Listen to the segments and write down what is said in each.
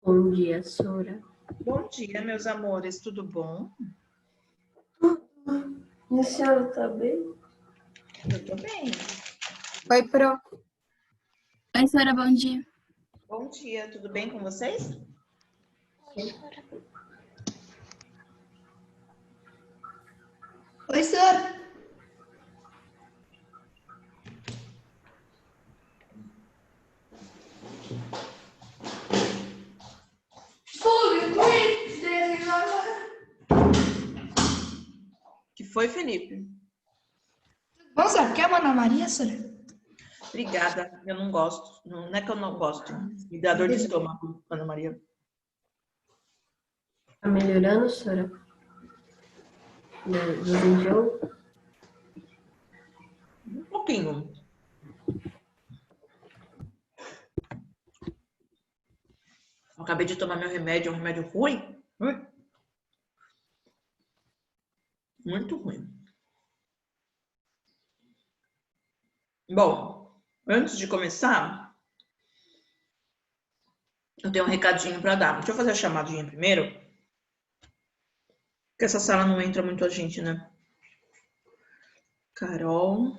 Bom dia, Sora. Bom dia, meus amores, tudo bom? E a senhora tá bem? Eu tô bem. Oi, Pro. Oi, Sora, bom dia. Bom dia, tudo bem com vocês? Sim. Oi, Sora. Que foi, Felipe? Bom, Sora, quer uma Ana Maria, Sora? Obrigada, eu não gosto. Não é que eu não gosto. Me dá dor de estômago, Ana Maria. Tá melhorando, Sora? Dos enjoos? Um pouquinho. Eu acabei de tomar meu remédio, um remédio ruim. Muito ruim. Bom, antes de começar, eu tenho um recadinho para dar. Deixa eu fazer a chamadinha primeiro. Porque essa sala não entra muito a gente, né? Carol.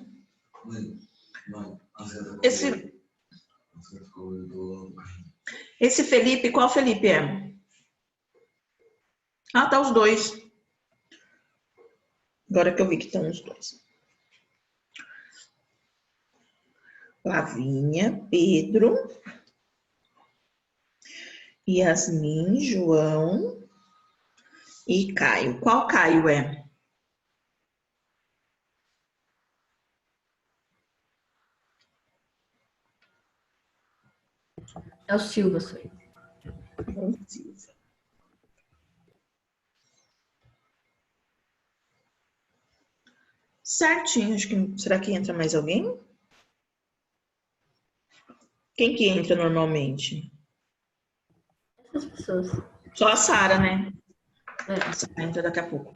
Esse Felipe, qual Felipe é? Ah, tá os dois. Agora que eu vi que estão os dois. Lavínia, Pedro, Yasmin, João e Caio. Qual Caio é? É o Silva, Sora. Certinho, acho que. Será que entra mais alguém? Quem que entra normalmente? Essas pessoas. Só a Sara, né? É. A Sara entra daqui a pouco.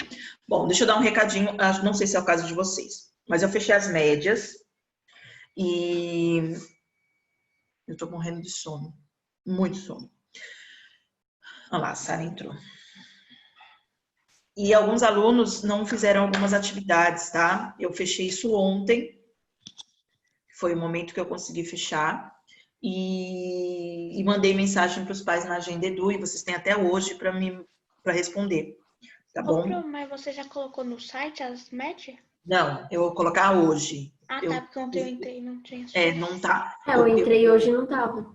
Bom, deixa eu dar um recadinho. Não sei se é o caso de vocês, mas eu fechei as médias e eu tô morrendo de sono. Muito sono. Olha lá, a Sara entrou. E alguns alunos não fizeram algumas atividades, tá? Eu fechei isso ontem. Foi o momento que eu consegui fechar. E mandei mensagem para os pais na Agenda Edu, e vocês têm até hoje para responder, tá bom? Mas você já colocou no site as médias? Não, eu vou colocar hoje. Ah, tá, porque ontem eu entrei e não tinha. Não tá. Eu entrei hoje e não tava.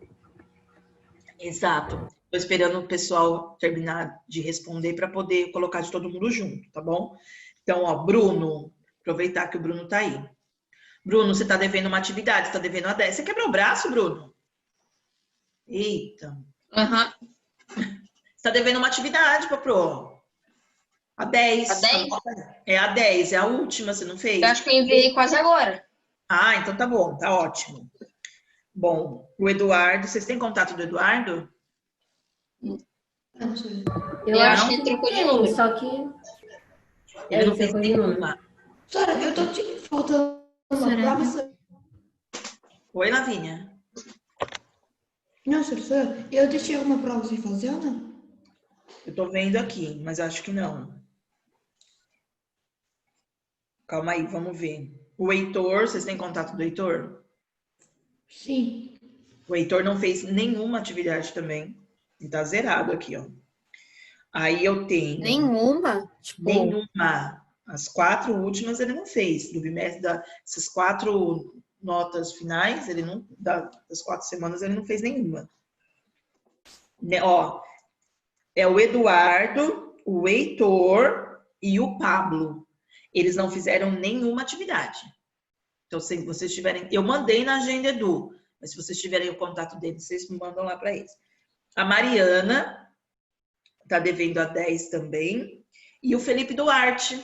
Exato. Tô esperando o pessoal terminar de responder para poder colocar de todo mundo junto, tá bom? Então, ó, Bruno, aproveitar que o Bruno tá aí. Bruno, você tá devendo uma atividade, tá devendo a 10. Você quebrou o braço, Bruno? Eita. Aham. Você tá devendo uma atividade, Pro. A 10. A 10? É a 10, é a última, você não fez? Eu acho que eu enviei quase agora. Ah, então tá bom, tá ótimo. Bom, o Eduardo, vocês têm contato do Eduardo? Não, Sora. Eu acho acho que que trocou de tem, número. só que... Ele não fez trocou de número. nenhuma. Sora, eu tô te faltando uma prova, Sora. Oi, Lavínia. Não, Sora, eu deixei alguma prova sem fazer ou não? Eu tô vendo aqui, mas acho que não. Calma aí, vamos ver. O Heitor, vocês têm contato do Heitor? Sim. O Heitor não fez nenhuma atividade também. Ele tá zerado aqui, ó. Aí eu tenho... Nenhuma? Tipo, Nenhuma. As 4 últimas ele não fez. Do bimestre, essas 4 notas finais, ele não, das 4 semanas, ele não fez nenhuma. Ó, é o Eduardo, o Heitor e o Pablo. Eles não fizeram nenhuma atividade. Então, se vocês tiverem... Eu mandei na Agenda Edu, mas se vocês tiverem o contato deles, vocês me mandam lá para eles. A Mariana tá devendo a 10 também. E o Felipe Duarte.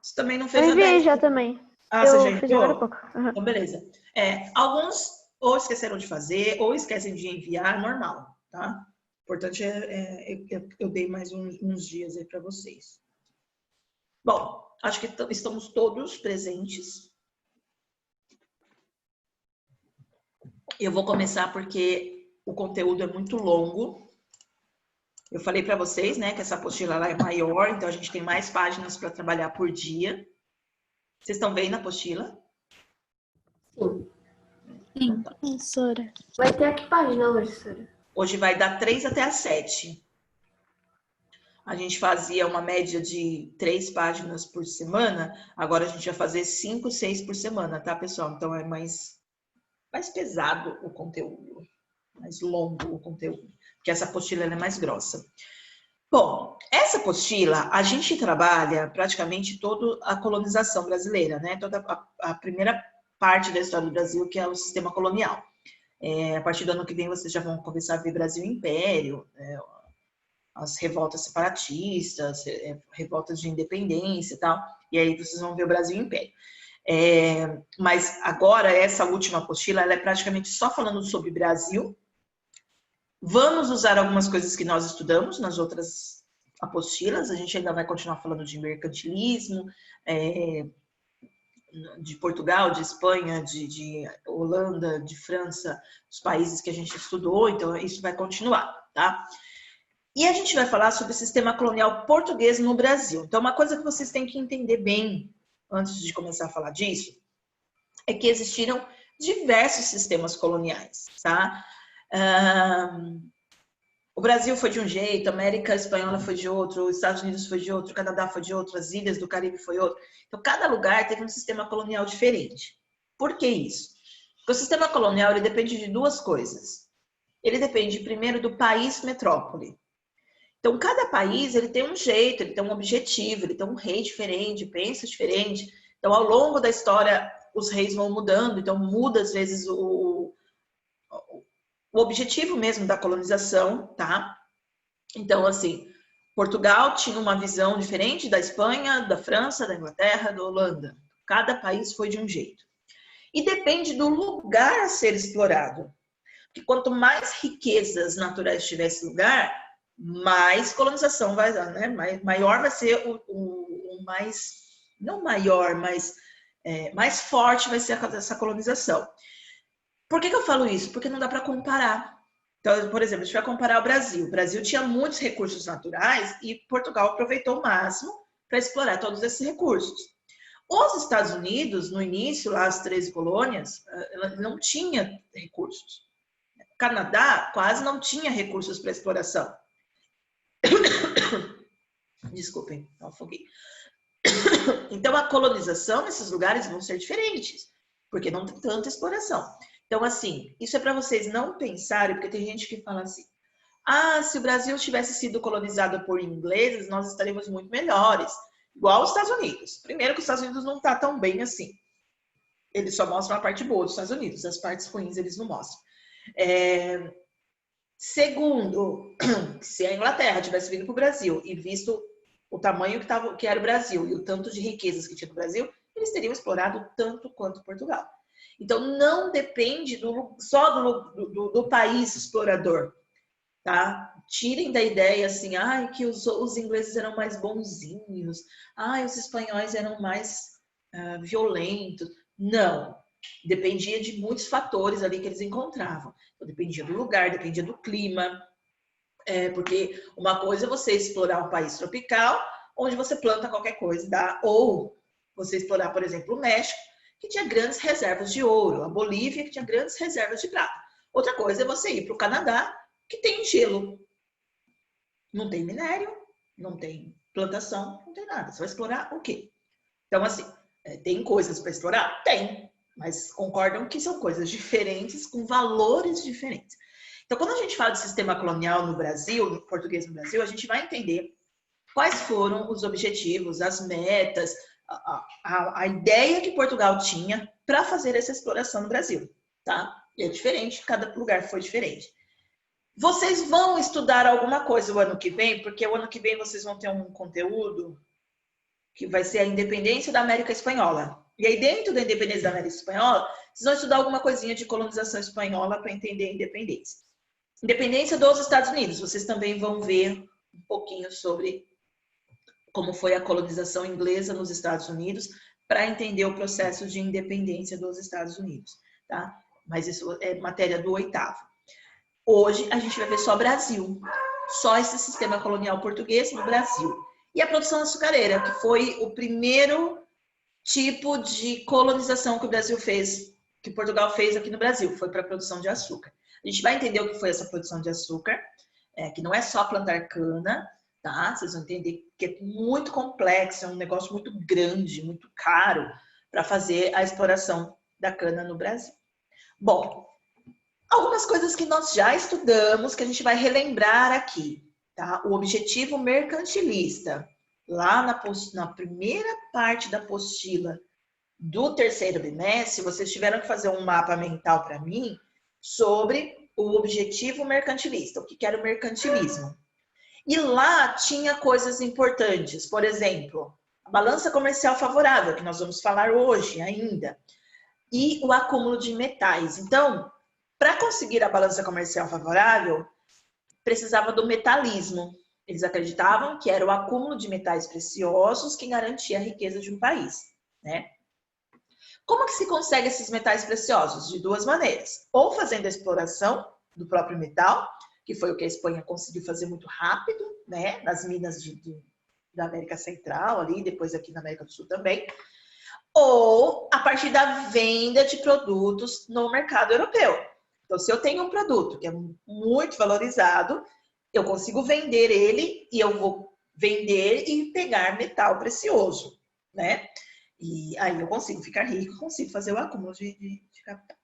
Você também não fez Eu a enviei 10. já também. Ah, você já Eu fiz agora há enviou? pouco. Uhum. Então, beleza. Alguns ou esqueceram de fazer, ou esquecem de enviar, normal, tá? O importante eu dei mais uns dias aí para vocês. Bom, acho que estamos todos presentes. Eu vou começar porque o conteúdo é muito longo. Eu falei para vocês, né, que essa apostila lá é maior, então a gente tem mais páginas para trabalhar por dia. Vocês estão vendo a apostila? Sim. Sim. Professora. Vai ter aqui página hoje, professora? Hoje vai dar 3 até as 7. A gente fazia uma média de 3 páginas por semana, agora a gente vai fazer 5, 6 por semana, tá, pessoal? Então é mais pesado o conteúdo, mais longo o conteúdo, porque essa apostila ela é mais grossa. Bom, essa apostila, a gente trabalha praticamente toda a colonização brasileira, né? Toda a primeira parte da história do Brasil, que é o sistema colonial. A partir do ano que vem, vocês já vão começar a ver Brasil Império, as revoltas separatistas, revoltas de independência e tal, e aí vocês vão ver o Brasil Império. Mas agora, essa última apostila, ela é praticamente só falando sobre Brasil. Vamos usar algumas coisas que nós estudamos nas outras apostilas, a gente ainda vai continuar falando de mercantilismo, de Portugal, de Espanha, de Holanda, de França, os países que a gente estudou, então isso vai continuar, tá? E a gente vai falar sobre o sistema colonial português no Brasil. Então, uma coisa que vocês têm que entender bem, antes de começar a falar disso, é que existiram diversos sistemas coloniais, tá? O Brasil foi de um jeito, a América Espanhola foi de outro, os Estados Unidos foi de outro, o Canadá foi de outro, as ilhas do Caribe foi outro. Então, cada lugar teve um sistema colonial diferente. Por que isso? Porque o sistema colonial ele depende de duas coisas. Ele depende, primeiro, do país metrópole. Então, cada país ele tem um jeito, ele tem um objetivo, ele tem um rei diferente, pensa diferente. Então, ao longo da história, os reis vão mudando, então muda, às vezes, o objetivo mesmo da colonização, tá? Então, assim, Portugal tinha uma visão diferente da Espanha, da França, da Inglaterra, da Holanda. Cada país foi de um jeito. E depende do lugar a ser explorado. Porque quanto mais riquezas naturais tiver esse lugar, mais colonização vai dar, né? Maior vai ser o mais... Não maior, mas mais forte vai ser essa colonização. Por que eu falo isso? Porque não dá para comparar. Então, por exemplo, a gente vai comparar o Brasil. O Brasil tinha muitos recursos naturais e Portugal aproveitou o máximo para explorar todos esses recursos. Os Estados Unidos, no início, lá as 13 colônias, não tinha recursos. O Canadá quase não tinha recursos para exploração. Desculpem, eu afoguei. Então, a colonização nesses lugares vão ser diferentes, porque não tem tanta exploração. Então, assim, isso é para vocês não pensarem, porque tem gente que fala assim, se o Brasil tivesse sido colonizado por ingleses, nós estaríamos muito melhores. Igual os Estados Unidos. Primeiro que os Estados Unidos não está tão bem assim. Eles só mostram a parte boa dos Estados Unidos, as partes ruins eles não mostram. Segundo, se a Inglaterra tivesse vindo para o Brasil e visto o tamanho que era o Brasil e o tanto de riquezas que tinha no Brasil, eles teriam explorado tanto quanto Portugal. Então, não depende só do país explorador, tá? Tirem da ideia assim, que os ingleses eram mais bonzinhos, os espanhóis eram mais violentos. Não. Dependia de muitos fatores ali que eles encontravam. Então, dependia do lugar, dependia do clima. Porque uma coisa é você explorar um país tropical, onde você planta qualquer coisa, ou você explorar, por exemplo, o México, que tinha grandes reservas de ouro, a Bolívia, que tinha grandes reservas de prata. Outra coisa é você ir para o Canadá, que tem gelo. Não tem minério, não tem plantação, não tem nada. Você vai explorar o quê? Então, assim, tem coisas para explorar? Tem. Mas concordam que são coisas diferentes, com valores diferentes. Então, quando a gente fala de sistema colonial no Brasil, no português no Brasil, a gente vai entender quais foram os objetivos, as metas, a ideia que Portugal tinha para fazer essa exploração no Brasil, tá? E é diferente, cada lugar foi diferente. Vocês vão estudar alguma coisa o ano que vem, porque o ano que vem vocês vão ter um conteúdo que vai ser a independência da América Espanhola. E aí, dentro da independência da América Espanhola, vocês vão estudar alguma coisinha de colonização espanhola para entender a independência. Independência dos Estados Unidos. Vocês também vão ver um pouquinho sobre como foi a colonização inglesa nos Estados Unidos para entender o processo de independência dos Estados Unidos, tá? Mas isso é matéria do 8º. Hoje a gente vai ver só Brasil, só esse sistema colonial português no Brasil. E a produção açucareira, que foi o primeiro tipo de colonização que o Brasil fez, que Portugal fez aqui no Brasil, foi para a produção de açúcar. A gente vai entender o que foi essa produção de açúcar, que não é só plantar cana, tá? Vocês vão entender que é muito complexo, é um negócio muito grande, muito caro para fazer a exploração da cana no Brasil. Bom, algumas coisas que nós já estudamos, que a gente vai relembrar aqui, tá? O objetivo mercantilista, lá na primeira parte da apostila do terceiro bimestre, vocês tiveram que fazer um mapa mental para mim sobre o objetivo mercantilista, o que era o mercantilismo. E lá tinha coisas importantes, por exemplo, a balança comercial favorável, que nós vamos falar hoje ainda, e o acúmulo de metais. Então, para conseguir a balança comercial favorável, precisava do metalismo. Eles acreditavam que era o acúmulo de metais preciosos que garantia a riqueza de um país, né? Como que se consegue esses metais preciosos? De duas maneiras. Ou fazendo a exploração do próprio metal, que foi o que a Espanha conseguiu fazer muito rápido, né? Nas minas da América Central, ali, depois aqui na América do Sul também. Ou a partir da venda de produtos no mercado europeu. Então, se eu tenho um produto que é muito valorizado, eu consigo vender ele e eu vou vender e pegar metal precioso, né? E aí eu consigo ficar rico, consigo fazer o acúmulo de capital.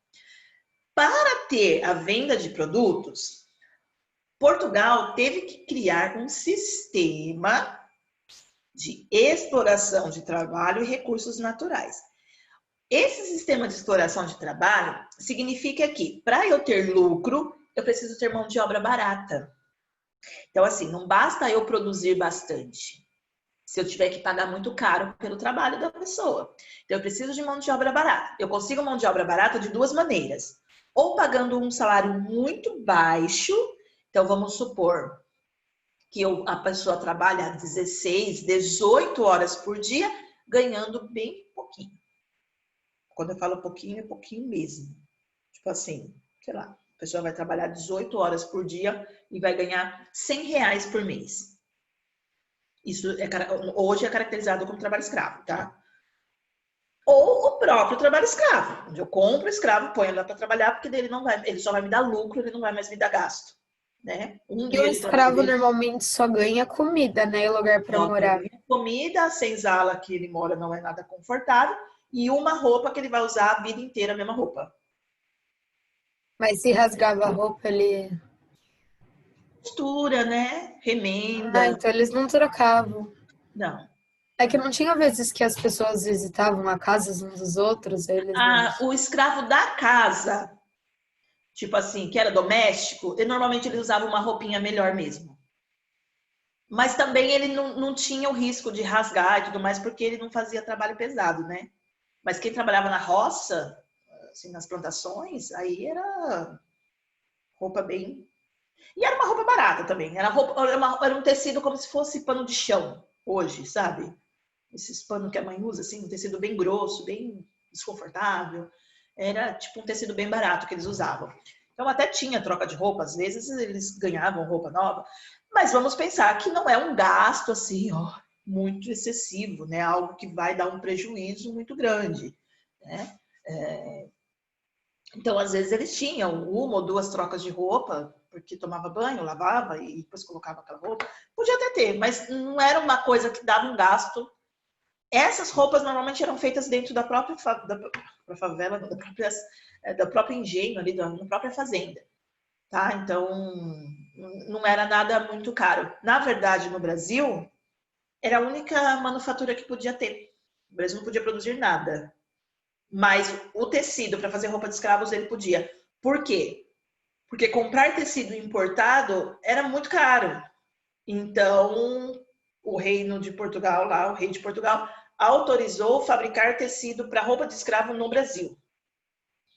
Para ter a venda de produtos, Portugal teve que criar um sistema de exploração de trabalho e recursos naturais. Esse sistema de exploração de trabalho significa que, para eu ter lucro, eu preciso ter mão de obra barata. Então, assim, não basta eu produzir bastante, se eu tiver que pagar muito caro pelo trabalho da pessoa. Então, eu preciso de mão de obra barata. Eu consigo mão de obra barata de duas maneiras. Ou pagando um salário muito baixo, então vamos supor que a pessoa trabalha 16, 18 horas por dia, ganhando bem pouquinho. Quando eu falo pouquinho, é pouquinho mesmo. Tipo assim, sei lá, a pessoa vai trabalhar 18 horas por dia e vai ganhar R$100 por mês. Isso hoje é caracterizado como trabalho escravo, tá? Ou o próprio trabalho escravo, onde eu compro o escravo, ponho lá para trabalhar, porque ele só vai me dar lucro, ele não vai mais me dar gasto, né? E o escravo normalmente só ganha comida, né? E lugar para morar. Comida, a senzala que ele mora não é nada confortável, e uma roupa que ele vai usar a vida inteira, a mesma roupa. Mas se rasgava a roupa, ele... Costura, né? Remenda. Ah, então eles não trocavam. Não. É que não tinha vezes que as pessoas visitavam a casa uns dos outros, aí eles O escravo da casa, tipo assim, que era doméstico, normalmente ele usava uma roupinha melhor mesmo. Mas também ele não tinha o risco de rasgar e tudo mais, porque ele não fazia trabalho pesado, né? Mas quem trabalhava na roça, assim, nas plantações, aí era roupa bem... E era uma roupa barata também. Era um tecido como se fosse pano de chão, hoje, sabe? Esses panos que a mãe usa, assim, um tecido bem grosso, bem desconfortável. Era tipo um tecido bem barato que eles usavam. Então até tinha troca de roupa, às vezes eles ganhavam roupa nova. Mas vamos pensar que não é um gasto assim, ó, muito excessivo, né? Algo que vai dar um prejuízo muito grande, né? Então, às vezes eles tinham uma ou duas trocas de roupa, porque tomava banho, lavava e depois colocava aquela roupa. Podia até ter, mas não era uma coisa que dava um gasto. Essas roupas normalmente eram feitas dentro da própria favela, da própria engenho, ali, da própria fazenda. Tá? Então, não era nada muito caro. Na verdade, no Brasil, era a única manufatura que podia ter. O Brasil não podia produzir nada. Mas o tecido para fazer roupa de escravos ele podia. Por quê? Porque comprar tecido importado era muito caro. Então, o reino de Portugal, lá, o rei de Portugal, autorizou fabricar tecido para roupa de escravo no Brasil.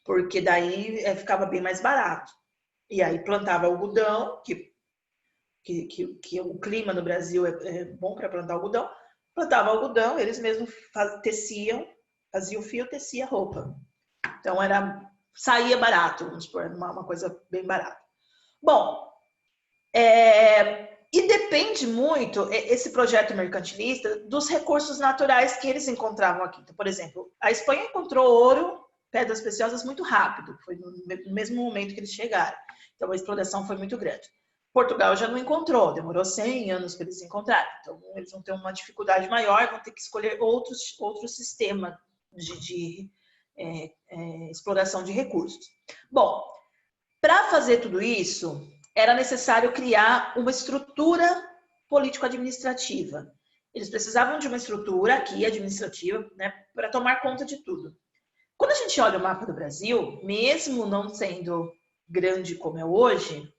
Porque daí ficava bem mais barato. E aí plantava algodão, que o clima no Brasil é bom para plantar algodão. Plantava algodão, eles mesmos teciam, faziam fio, tecia roupa. Então saía barato, vamos supor, uma coisa bem barata. Bom, e depende muito, esse projeto mercantilista, dos recursos naturais que eles encontravam aqui. Então, por exemplo, a Espanha encontrou ouro, pedras preciosas muito rápido, foi no mesmo momento que eles chegaram. Então, a exploração foi muito grande. Portugal já não encontrou, demorou 100 anos para eles encontrarem. Então, eles vão ter uma dificuldade maior, vão ter que escolher outro sistema de exploração de recursos. Bom, para fazer tudo isso, era necessário criar uma estrutura político-administrativa. Eles precisavam de uma estrutura aqui, administrativa, né, para tomar conta de tudo. Quando a gente olha o mapa do Brasil, mesmo não sendo grande como é hoje,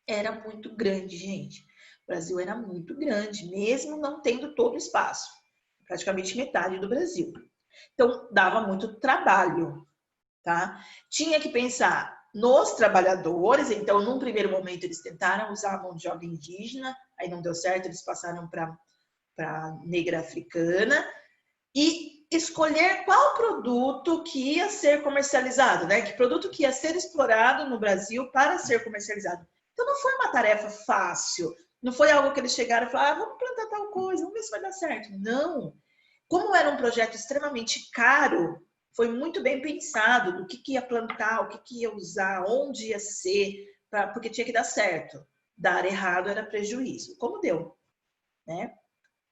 era muito grande, gente. O Brasil era muito grande, mesmo não tendo todo o espaço. Praticamente metade do Brasil. Então, dava muito trabalho, tá? Tinha que pensar nos trabalhadores. Então, num primeiro momento, eles tentaram usar a mão de obra indígena, aí não deu certo, eles passaram para negra africana, e escolher qual produto que ia ser comercializado, né? Que produto que ia ser explorado no Brasil para ser comercializado. Então, não foi uma tarefa fácil. Não foi algo que eles chegaram e falaram, vamos plantar tal coisa, vamos ver se vai dar certo. Não. Como era um projeto extremamente caro, foi muito bem pensado do que ia plantar, o que ia usar, onde ia ser, porque tinha que dar certo. Dar errado era prejuízo, como deu, né?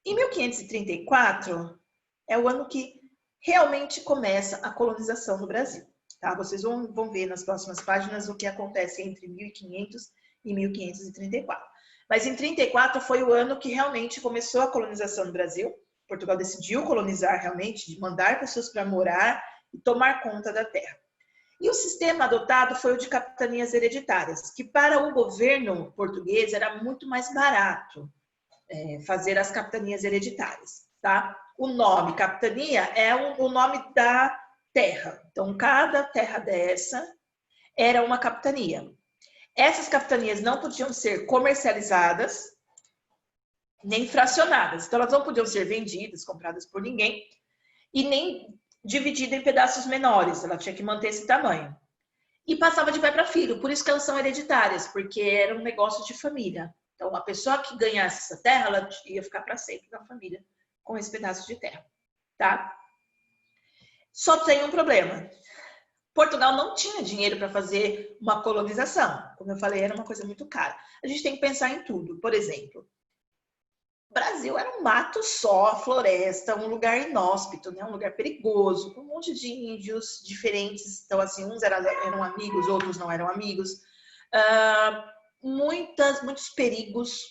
Em 1534, é o ano que realmente começa a colonização no Brasil. Tá? Vocês vão ver nas próximas páginas o que acontece entre 1500 e 1534. Mas em 34 foi o ano que realmente começou a colonização no Brasil. Portugal decidiu colonizar realmente, de mandar pessoas para morar e tomar conta da terra. E o sistema adotado foi o de capitanias hereditárias, que para o governo português era muito mais barato fazer as capitanias hereditárias. Tá? O nome capitania é o nome da terra. Então, cada terra dessa era uma capitania. Essas capitanias não podiam ser comercializadas nem fracionadas. Então, elas não podiam ser vendidas, compradas por ninguém, e nem divididas em pedaços menores. Ela tinha que manter esse tamanho. E passava de pai para filho. Por isso que elas são hereditárias, porque era um negócio de família. Então, a pessoa que ganhasse essa terra, ela ia ficar para sempre na família com esse pedaço de terra. Tá? Só tem um problema. Portugal não tinha dinheiro para fazer uma colonização. Como eu falei, era uma coisa muito cara. A gente tem que pensar em tudo. Por exemplo, o Brasil era um mato só, floresta, um lugar inóspito, né? Um lugar perigoso, com um monte de índios diferentes. Então, assim, uns eram amigos, outros não eram amigos. Muitos perigos,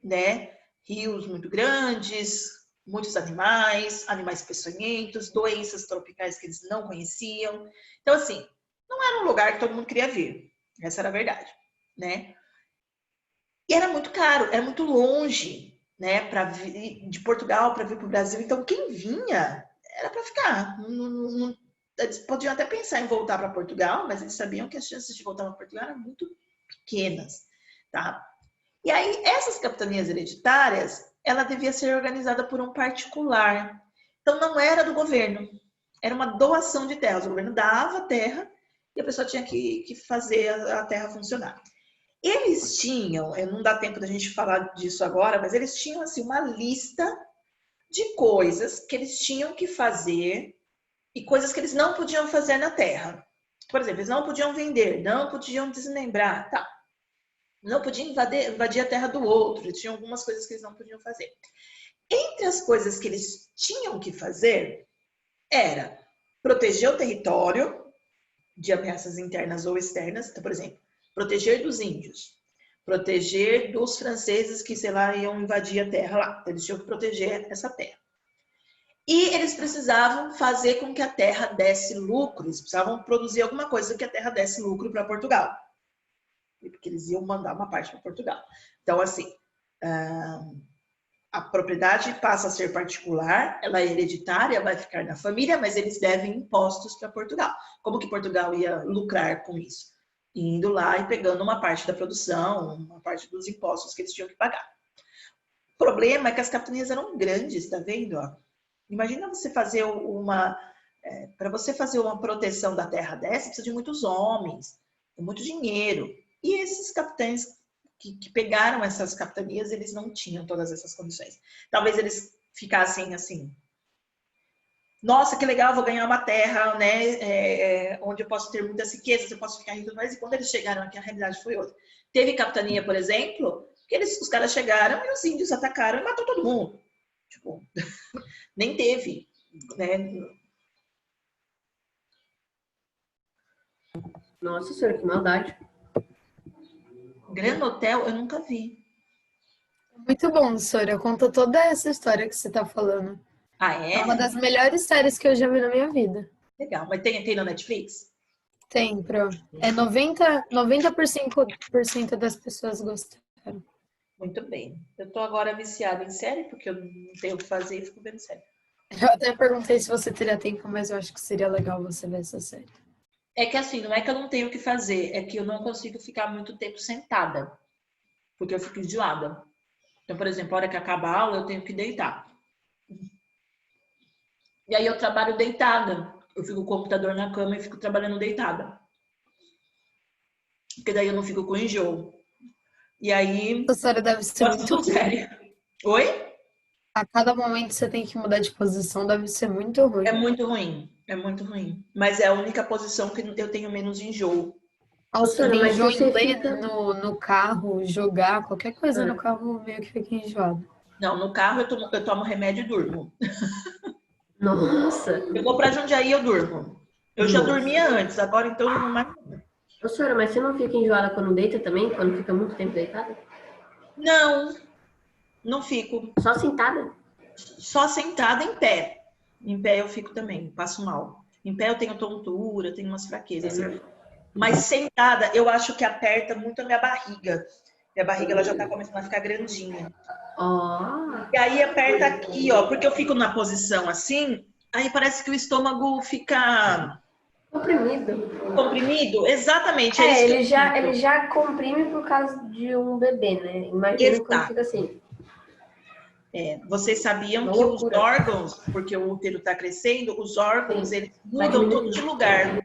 né? Rios muito grandes, muitos animais peçonhentos, doenças tropicais que eles não conheciam. Então, assim, não era um lugar que todo mundo queria vir. Essa era a verdade, né? E era muito caro, era muito longe, né? De Portugal para vir para o Brasil. Então, quem vinha era para ficar. Eles podiam até pensar em voltar para Portugal, mas eles sabiam que as chances de voltar para Portugal eram muito pequenas, tá? E aí, essas capitanias hereditárias, ela devia ser organizada por um particular. Então, não era do governo. Era uma doação de terras. O governo dava a terra e a pessoa tinha que fazer a terra funcionar. Eles tinham, não dá tempo da gente falar disso agora, mas eles tinham assim, uma lista de coisas que eles tinham que fazer e coisas que eles não podiam fazer na terra. Por exemplo, eles não podiam vender, não podiam desmembrar, tá? Não podiam invadir a terra do outro, eles tinham algumas coisas que eles não podiam fazer. Entre as coisas que eles tinham que fazer, era proteger o território de ameaças internas ou externas. Então, por exemplo, proteger dos índios, proteger dos franceses que, sei lá, iam invadir a terra lá. Então, eles tinham que proteger essa terra. E eles precisavam fazer com que a terra desse lucro, eles precisavam produzir alguma coisa que a terra desse lucro para Portugal. Porque eles iam mandar uma parte para Portugal. Então, assim, a propriedade passa a ser particular, ela é hereditária, vai ficar na família, mas eles devem impostos para Portugal. Como que Portugal ia lucrar com isso? Indo lá e pegando uma parte da produção, uma parte dos impostos que eles tinham que pagar. O problema é que as capitanias eram grandes, tá vendo? Imagina você fazer para você fazer uma proteção da terra dessa, precisa de muitos homens, muito dinheiro. E esses capitães que pegaram essas capitanias, eles não tinham todas essas condições. Talvez eles ficassem assim, nossa, que legal, vou ganhar uma terra, né, onde eu posso ter muitas riquezas, eu posso ficar rico, mas e quando eles chegaram aqui, a realidade foi outra. Teve capitania, por exemplo, que os caras chegaram e os índios atacaram e matou todo mundo. Tipo, nem teve, né? Nossa senhora, que maldade. Grand Hotel eu nunca vi. Muito bom, Sora. Conta toda essa história que você tá falando. Ah, É é? uma das melhores séries que eu já vi na minha vida. Legal. Mas tem no Netflix? Tem, pro. É 90% das pessoas gostaram. Muito bem. Eu tô agora viciada em série, porque eu não tenho o que fazer e fico vendo série. Eu até perguntei se você teria tempo, mas eu acho que seria legal você ver essa série. É que assim, não é que eu não tenho o que fazer, é que eu não consigo ficar muito tempo sentada, porque eu fico enjoada. Então, por exemplo, a hora que acabar a aula, eu tenho que deitar. E aí eu trabalho deitada. Eu fico com o computador na cama e fico trabalhando deitada. Porque daí eu não fico com enjoo. E aí, Essa série deve ser gosto muito de ruim. série. Oi? A cada momento você tem que mudar de posição, deve ser muito ruim. É muito ruim. É muito ruim. Mas é a única posição que eu tenho menos enjoo. Nossa, Sora, tem mas enjoo você em ler fica- no carro, jogar, qualquer coisa no Ah. carro meio que fica enjoado. Não, no carro eu tomo remédio e durmo. Nossa. Eu vou pra Jundiaí e eu durmo. Eu já Nossa. dormia antes, agora então eu não mais. Ô, senhora, mas você não fica enjoada quando deita também? Quando fica muito tempo deitada? Não, não fico. Só sentada? Só sentada em pé. Em pé eu fico também, passo mal. Em pé eu tenho tontura, tenho umas fraquezas. Assim. Mas sentada, eu acho que aperta muito a minha barriga. Minha barriga ela já tá começando a ficar grandinha. Ó. E aí aperta aqui, ó, porque eu fico na posição assim, aí parece que o estômago fica Comprimido. comprimido. Exatamente, É, isso que ele eu já, sinto. ele já comprime por causa de um bebê, né? Imagina quando Exato. fica assim. É, vocês sabiam Uma que os loucura. órgãos, porque o útero está crescendo, os órgãos Sim. eles Vai mudam tudo diminuindo. de lugar. Ó,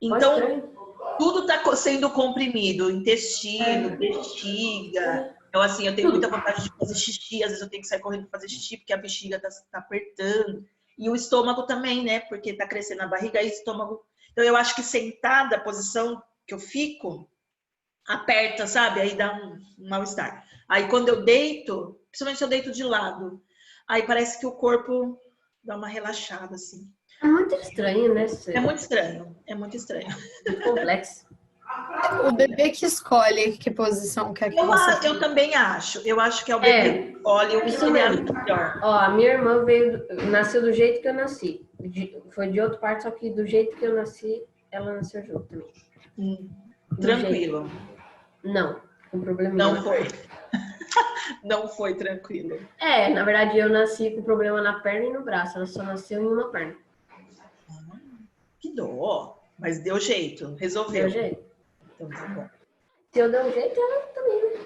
Então, estranho. tudo está sendo comprimido, intestino, bexiga. Então, assim, eu tenho muita vontade de fazer xixi, às vezes eu tenho que sair correndo para fazer xixi, porque a bexiga tá apertando. E o estômago também, né? Porque tá crescendo a barriga e o estômago. Então, eu acho que sentada, a posição que eu fico, aperta, sabe? Aí dá um mal-estar. Aí, quando eu deito, principalmente se eu deito de lado, aí parece que o corpo dá uma relaxada, assim. É muito estranho, né? É muito estranho, é muito estranho. Muito complexo. O bebê que escolhe que posição quer que você fique. Eu também acho. Eu acho que é o bebê que escolhe o que isso ele mesmo. acha melhor. Ó, a minha irmã nasceu do jeito que eu nasci. Foi de outro parto, só que do jeito que eu nasci, ela nasceu junto também. Do Tranquilo. jeito. Não, com problema Não na foi. perna. Não foi tranquilo. É, na verdade eu nasci com problema na perna e no braço. Ela só nasceu em uma perna. Que dó. Mas deu jeito, resolveu. Deu jeito. Então tá bom. Se eu der um jeito, ela também, né?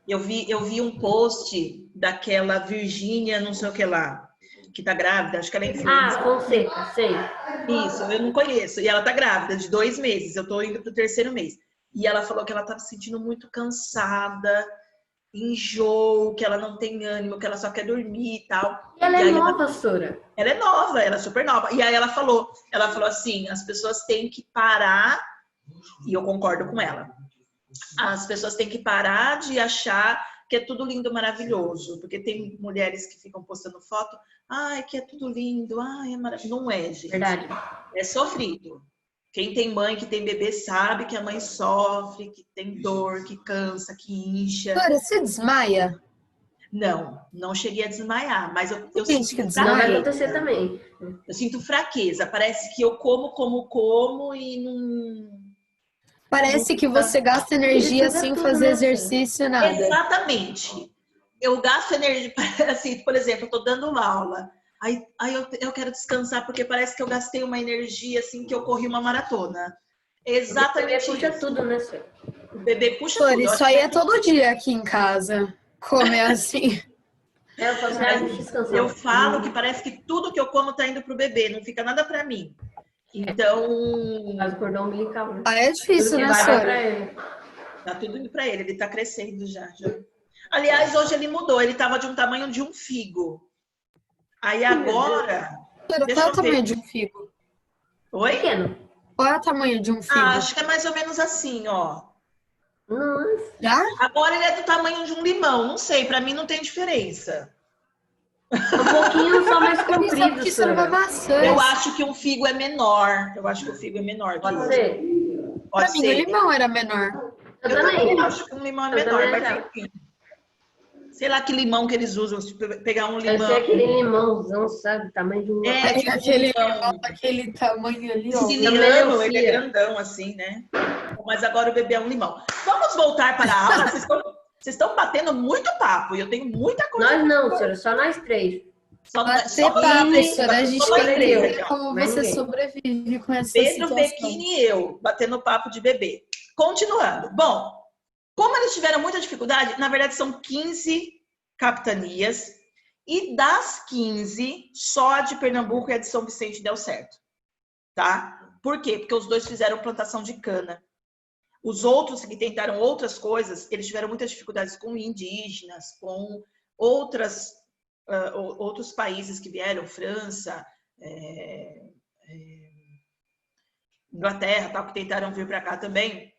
Eu vi um post daquela Virgínia, não sei o que lá, que tá grávida, acho que ela é influencer. Ah, Fonseca, sei. Isso, eu não conheço. E ela tá grávida de 2 meses, eu tô indo pro 3º mês. E ela falou que ela tava se sentindo muito cansada, enjoo, que ela não tem ânimo, que ela só quer dormir e tal. E ela E é aí nova, Sora. ela é nova, ela é super nova. E aí ela falou assim, as pessoas têm que parar, e eu concordo com ela. As pessoas têm que parar de achar que é tudo lindo, maravilhoso. Porque tem mulheres que ficam postando foto, ai, que é tudo lindo, ai, é maravilhoso. Não é, gente. Verdade. É sofrido. Quem tem mãe, que tem bebê, sabe que a mãe sofre, que tem dor, que cansa, que incha. Sora, você desmaia? Não cheguei a desmaiar, mas eu Gente, que sinto Não vai desmaia. acontecer também. Eu sinto fraqueza. Parece que eu como e não. Parece que você gasta energia Isso é sem tudo, fazer né, exercício, nada. Exatamente. Eu gasto energia, assim, por exemplo, eu tô dando uma aula. Aí eu quero descansar porque parece que eu gastei uma energia assim que eu corri uma maratona. Exatamente. Você puxa isso. tudo, né, Sora? O bebê puxa Sora, tudo. Eu isso acho aí que é todo dia aqui em casa. Comer assim. Eu falo assim, deixa eu descansar. Eu falo que parece que tudo que eu como tá indo pro bebê, não fica nada pra mim. Então, Faz o cordão umbilical, né? Ah, é Tudo difícil, que né, vai pra Sora? ele. Tá tudo indo para ele tá crescendo já. Aliás, hoje ele mudou, ele tava de um tamanho de um figo. Aí agora... Qual Deixa é o eu tamanho ver. de um figo? Oi? Pequeno. Qual é o tamanho de um figo? Acho que é mais ou menos assim, ó. Nossa. Já? Agora ele é do tamanho de um limão, não sei, para mim não tem diferença. Um pouquinho só mais Pra mim, sabe comprido, que isso era uma Sora. maçã. Eu acho que um figo é menor. Eu acho que o figo é menor que Pode o ser. Pode Pra mim, o ser. limão era menor. Eu Eu também. também acho que um limão é Eu menor, também mas achava. enfim. Sei lá que limão que eles usam, se pegar um Deve limão. ser aquele limãozão, sabe? Tamanho de um... É, tipo Aquele limão limão daquele tamanho ali, ó. siciliano, ele é melancia. grandão assim, né? Mas agora o bebê é um limão. Vamos voltar para a aula? Vocês estão batendo muito papo e eu tenho muita coisa. Nós não, Sora, só nós três. Só, Bater só papo, Pedro, professora, a gente só nós quer três entender aqui, ó. como Mais você ninguém. sobrevive com essa Pedro, situação. Pequini e eu, batendo papo de bebê. Continuando. Bom, como eles tiveram muita dificuldade, na verdade são 15 capitanias, e das 15, só a de Pernambuco e a de São Vicente deu certo. Tá? Por quê? Porque os dois fizeram plantação de cana. Os outros que tentaram outras coisas, eles tiveram muitas dificuldades com indígenas, com outros países que vieram, França, Inglaterra, tal, que tentaram vir para cá também.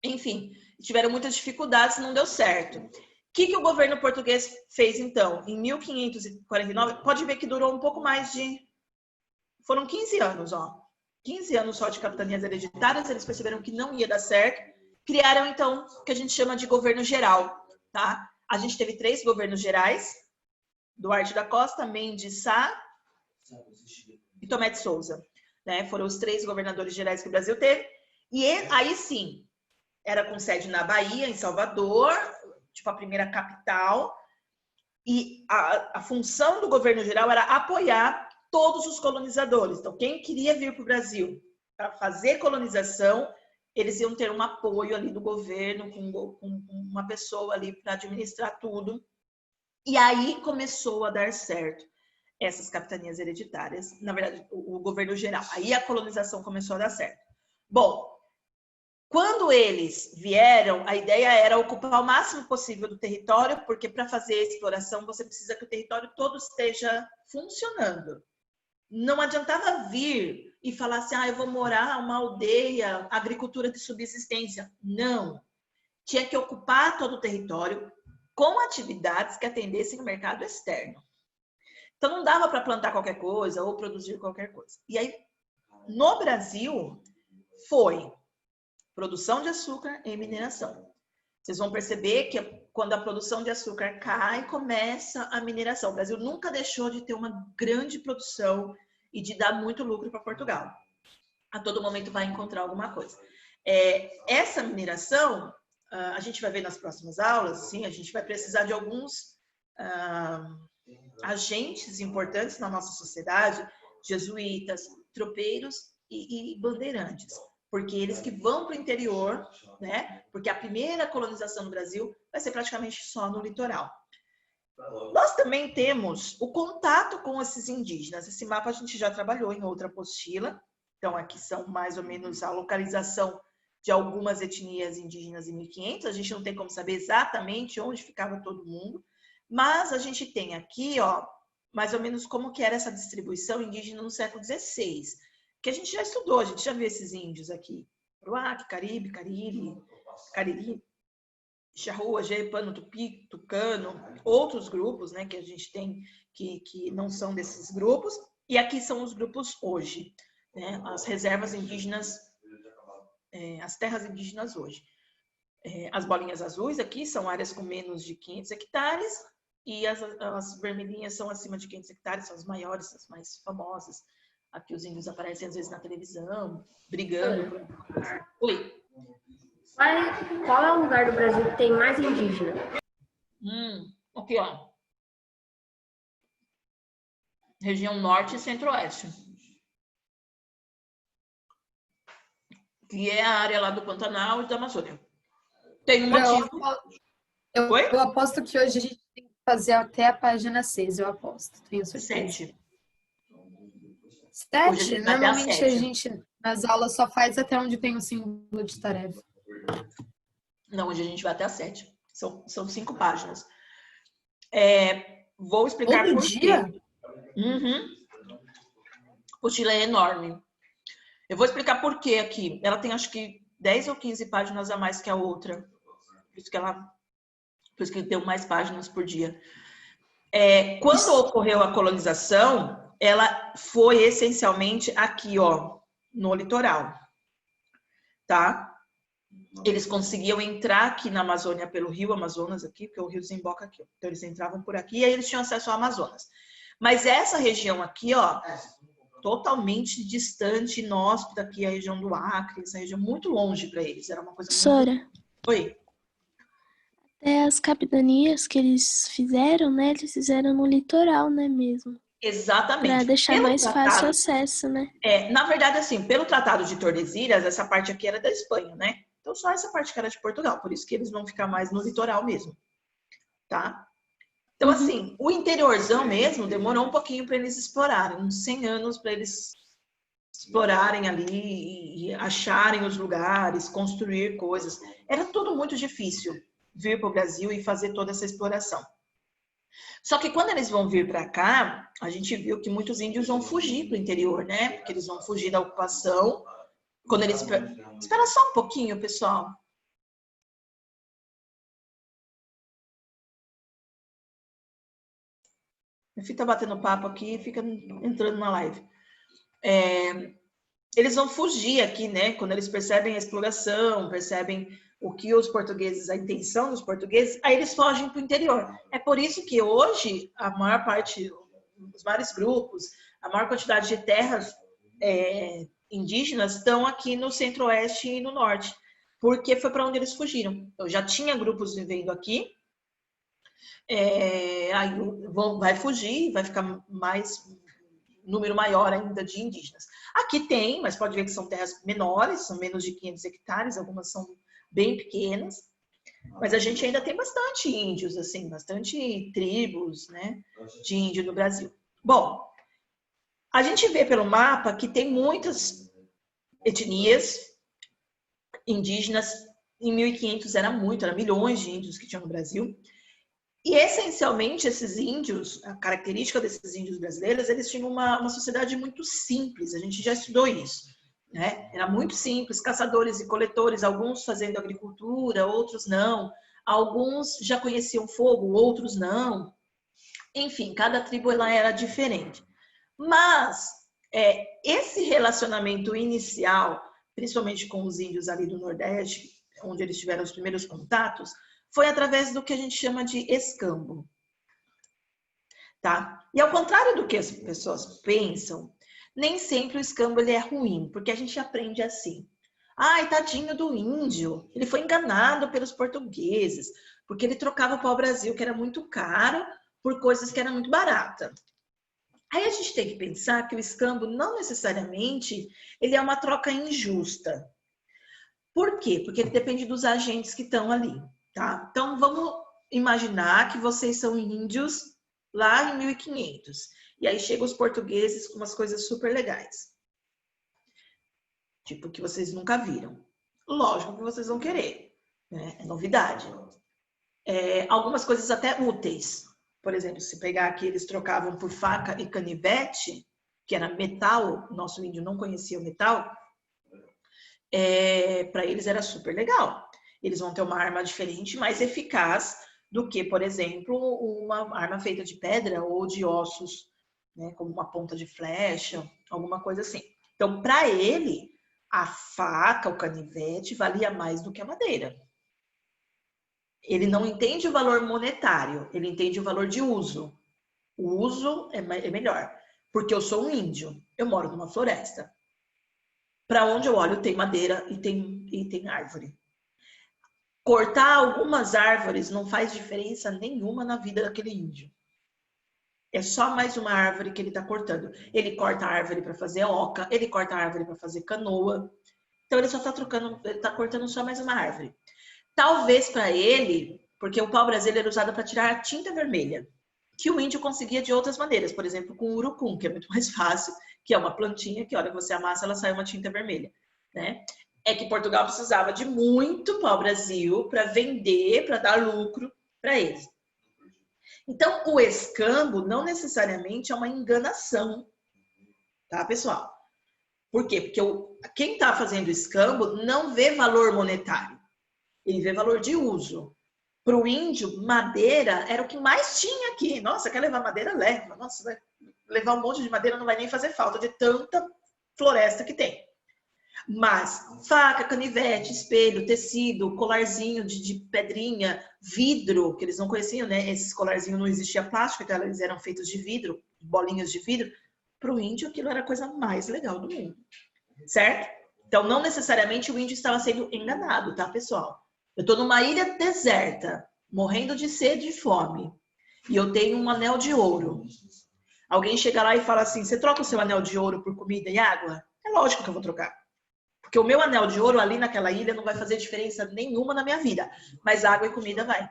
Enfim, tiveram muitas dificuldades e não deu certo. O que o governo português fez, então? Em 1549, pode ver que durou um pouco mais de... Foram 15 anos, ó. 15 anos só de capitanias hereditárias, eles perceberam que não ia dar certo. Criaram, então, o que a gente chama de governo geral, tá? A gente teve 3 governos gerais, Duarte da Costa, Mendes Sá e Tomé de Souza. Né? Foram os 3 governadores gerais que o Brasil teve. E aí sim, era com sede na Bahia, em Salvador, tipo a primeira capital. E a função do governo geral era apoiar todos os colonizadores. Então, quem queria vir para o Brasil para fazer colonização, eles iam ter um apoio ali do governo, com uma pessoa ali para administrar tudo. E aí começou a dar certo essas capitanias hereditárias, na verdade, o governo geral. Aí a colonização começou a dar certo. Bom, quando eles vieram, a ideia era ocupar o máximo possível do território, porque para fazer a exploração você precisa que o território todo esteja funcionando. Não adiantava vir e falar assim, eu vou morar uma aldeia, agricultura de subsistência. Não. Tinha que ocupar todo o território com atividades que atendessem o mercado externo. Então, não dava para plantar qualquer coisa ou produzir qualquer coisa. E aí, no Brasil, foi produção de açúcar e mineração. Vocês vão perceber que quando a produção de açúcar cai, começa a mineração. O Brasil nunca deixou de ter uma grande produção e de dar muito lucro para Portugal. A todo momento vai encontrar alguma coisa. Essa mineração, a gente vai ver nas próximas aulas, sim, a gente vai precisar de alguns agentes importantes na nossa sociedade, jesuítas, tropeiros e bandeirantes. Porque eles que vão para o interior, né? Porque a primeira colonização no Brasil vai ser praticamente só no litoral. Nós também temos o contato com esses indígenas. Esse mapa a gente já trabalhou em outra apostila. Então, aqui são mais ou menos a localização de algumas etnias indígenas em 1500. A gente não tem como saber exatamente onde ficava todo mundo. Mas a gente tem aqui, ó, mais ou menos como que era essa distribuição indígena no século XVI. Que a gente já estudou, a gente já viu esses índios aqui. Uruaque, Caribe, Cariri, Charrua, Pano, Tupi, Tucano, outros grupos, né, que a gente tem que não são desses grupos. E aqui são os grupos hoje, né, as reservas indígenas, as terras indígenas hoje. As bolinhas azuis aqui são áreas com menos de 500 hectares e as vermelhinhas são acima de 500 hectares, são as maiores, as mais famosas. Aqui os índios aparecem às vezes na televisão, brigando. Oi. Qual é o lugar do Brasil que tem mais indígena? Aqui, ó. Região norte e centro-oeste. Que é a área lá do Pantanal e da Amazônia. Tem um motivo. Eu aposto que hoje a gente tem que fazer até a página 6, eu aposto. Tenho certeza. 7. 7? Normalmente a gente, nas aulas, só faz até onde tem o símbolo de tarefa. Não, hoje a gente vai até às 7. São 5 páginas. Vou explicar Todo por dia? quê. A apostila é enorme. Eu vou explicar por quê aqui. Ela tem, acho que, 10 ou 15 páginas a mais que a outra. Por isso que deu mais páginas por dia. Quando ocorreu a colonização, ela foi essencialmente aqui, ó, no litoral. Tá? Eles conseguiam entrar aqui na Amazônia pelo rio Amazonas, aqui, porque o rio desemboca aqui. Então, eles entravam por aqui e aí eles tinham acesso ao Amazonas. Mas essa região aqui, ó, totalmente distante, inóspita, aqui a região do Acre, essa região muito longe para eles. Era uma coisa muito... Sora, Oi. até as capitanias que eles fizeram, né? Eles fizeram no litoral, né, mesmo? Exatamente. Para deixar Pelo mais tratado, fácil o acesso, né? Na verdade, assim, pelo Tratado de Tordesilhas, essa parte aqui era da Espanha, né? Então, só essa parte que era de Portugal. Por isso que eles vão ficar mais no litoral mesmo. Tá? Então, assim, o interiorzão mesmo demorou um pouquinho para eles explorarem. Uns 100 anos para eles explorarem ali e acharem os lugares, construir coisas. Era tudo muito difícil vir para o Brasil e fazer toda essa exploração. Só que quando eles vão vir para cá, a gente viu que muitos índios vão fugir para o interior, né? Porque eles vão fugir da ocupação. Quando eles... Espera só um pouquinho, pessoal. Meu filho tá batendo papo aqui e fica entrando na live. Eles vão fugir aqui, né? Quando eles percebem a exploração, percebem o que os portugueses, a intenção dos portugueses, aí eles fogem para o interior. É por isso que hoje a maior parte, os vários grupos, a maior quantidade de terras indígenas estão aqui no centro-oeste e no norte, porque foi para onde eles fugiram. Então, já tinha grupos vivendo aqui, aí vai fugir, vai ficar número maior ainda de indígenas. Aqui tem, mas pode ver que são terras menores, são menos de 500 hectares, algumas são bem pequenas, mas a gente ainda tem bastante índios, assim, bastante tribos, né, de índio no Brasil. Bom, a gente vê pelo mapa que tem muitas etnias indígenas. Em 1500 era milhões de índios que tinham no Brasil. E, essencialmente, esses índios, a característica desses índios brasileiros, eles tinham uma sociedade muito simples. A gente já estudou isso, né? Era muito simples, caçadores e coletores, alguns fazendo agricultura, outros não. Alguns já conheciam fogo, outros não. Enfim, cada tribo ela era diferente. Mas esse relacionamento inicial, principalmente com os índios ali do Nordeste, onde eles tiveram os primeiros contatos, foi através do que a gente chama de escambo. Tá? E ao contrário do que as pessoas pensam, nem sempre o escambo ele é ruim, porque a gente aprende assim. Ai, tadinho do índio, ele foi enganado pelos portugueses, porque ele trocava o pau-brasil, que era muito caro, por coisas que eram muito baratas. Aí a gente tem que pensar que o escambo não necessariamente ele é uma troca injusta. Por quê? Porque ele depende dos agentes que estão ali. Tá? Então, vamos imaginar que vocês são índios lá em 1500. E aí chegam os portugueses com umas coisas super legais. Tipo, que vocês nunca viram. Lógico que vocês vão querer. Né? É novidade. Algumas coisas até úteis. Por exemplo, se pegar aqui, eles trocavam por faca e canivete, que era metal. Nosso índio não conhecia o metal. Para eles era super legal. Eles vão ter uma arma diferente, mais eficaz do que, por exemplo, uma arma feita de pedra ou de ossos, né, como uma ponta de flecha, alguma coisa assim. Então, para ele, a faca, o canivete, valia mais do que a madeira. Ele não entende o valor monetário, ele entende o valor de uso. O uso é melhor, porque eu sou um índio, eu moro numa floresta. Para onde eu olho tem madeira e tem árvore. Cortar algumas árvores não faz diferença nenhuma na vida daquele índio. É só mais uma árvore que ele está cortando. Ele corta a árvore para fazer oca, ele corta a árvore para fazer canoa. Então ele só está cortando só mais uma árvore. Talvez para ele, porque o pau-brasil era usado para tirar a tinta vermelha, que o índio conseguia de outras maneiras, por exemplo, com o urucum, que é muito mais fácil, que é uma plantinha que, olha, você amassa, ela sai uma tinta vermelha, né? é que Portugal precisava de muito pau-brasil para vender, para dar lucro para eles. Então, o escambo não necessariamente é uma enganação, tá, pessoal? Por quê? Porque quem está fazendo escambo não vê valor monetário, ele vê valor de uso. Para o índio, madeira era o que mais tinha aqui. Nossa, quer levar madeira? Leva. Nossa, vai levar um monte de madeira, não vai nem fazer falta de tanta floresta que tem. Mas faca, canivete, espelho, tecido, colarzinho de pedrinha, vidro, que eles não conheciam, né? Esses colarzinhos não existia plástico, então eles eram feitos de vidro, bolinhas de vidro. Para o índio, aquilo era a coisa mais legal do mundo, certo? Então, não necessariamente o índio estava sendo enganado, tá, pessoal? Eu estou numa ilha deserta, morrendo de sede e fome, e eu tenho um anel de ouro. Alguém chega lá e fala assim, você troca o seu anel de ouro por comida e água? É lógico que eu vou trocar. Porque o meu anel de ouro ali naquela ilha não vai fazer diferença nenhuma na minha vida. Mas água e comida vai.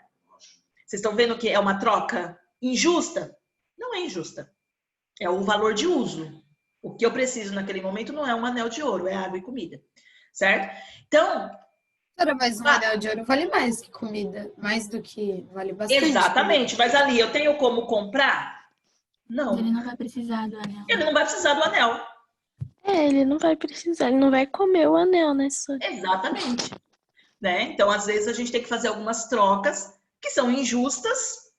Vocês estão vendo que é uma troca injusta? Não é injusta. É o valor de uso. O que eu preciso naquele momento não é um anel de ouro, é água e comida. Certo? Então... Mas um anel de ouro vale mais que comida. Mais do que... Vale bastante. Exatamente. Mas ali, eu tenho como comprar? Não. Ele não vai precisar do anel. Ele não vai precisar do anel. Ele não vai precisar, ele não vai comer o anel, né? Exatamente. Né? Então, às vezes, a gente tem que fazer algumas trocas que são injustas,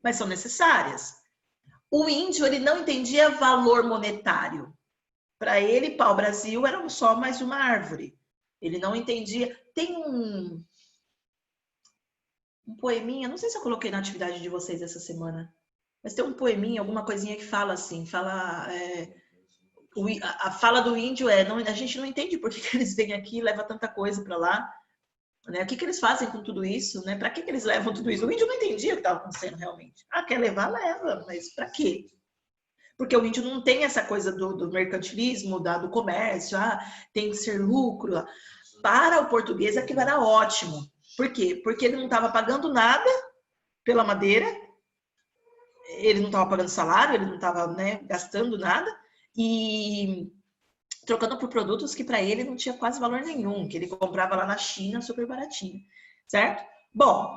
mas são necessárias. O índio, ele não entendia valor monetário. Para ele, pau-brasil era só mais uma árvore. Ele não entendia... Tem um poeminha, não sei se eu coloquei na atividade de vocês essa semana, mas tem um poeminha, alguma coisinha que fala assim, a fala do índio a gente não entende por que eles vêm aqui e levam tanta coisa para lá, né? O que eles fazem com tudo isso, né? Para que eles levam tudo isso? O índio não entendia o que estava acontecendo realmente. Quer levar, leva, mas para quê? Porque o índio não tem essa coisa do mercantilismo, do comércio, tem que ser lucro. Para o português aquilo era ótimo. Por quê? Porque ele não estava pagando nada pela madeira, ele não estava pagando salário, ele não estava, né, gastando nada, e trocando por produtos que para ele não tinha quase valor nenhum, que ele comprava lá na China super baratinho, certo? Bom,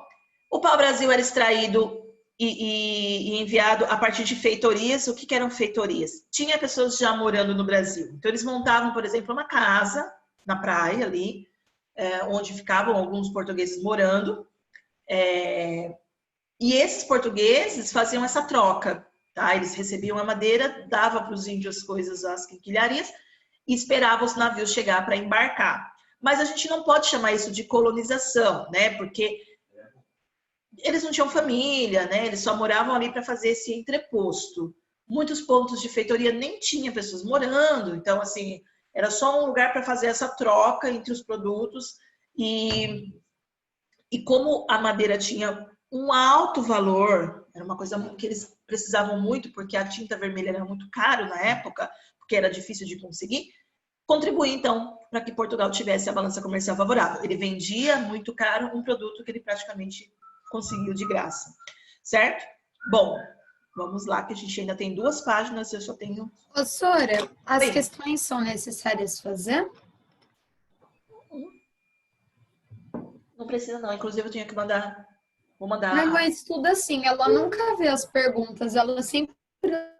o pau-brasil era extraído e enviado a partir de feitorias. O que eram feitorias? Tinha pessoas já morando no Brasil, então eles montavam, por exemplo, uma casa na praia ali, onde ficavam alguns portugueses morando, e esses portugueses faziam essa troca, tá? Eles recebiam a madeira, davam para os índios coisas, as quinquilharias, e esperavam os navios chegar para embarcar. Mas a gente não pode chamar isso de colonização, né? Porque eles não tinham família, né? Eles só moravam ali para fazer esse entreposto. Muitos pontos de feitoria nem tinha pessoas morando, então, assim, era só um lugar para fazer essa troca entre os produtos. E como a madeira tinha um alto valor, era uma coisa que eles precisavam muito, porque a tinta vermelha era muito caro na época, porque era difícil de conseguir, contribuía, então, para que Portugal tivesse a balança comercial favorável. Ele vendia muito caro um produto que ele praticamente conseguiu de graça, certo? Bom, vamos lá, que a gente ainda tem 2 páginas, eu só tenho... Ô, Sora, as Oi. questões são necessárias fazer? Não precisa não, inclusive eu tinha que mandar... Vou mandar... Minha mãe estuda assim, ela nunca vê as perguntas, ela sempre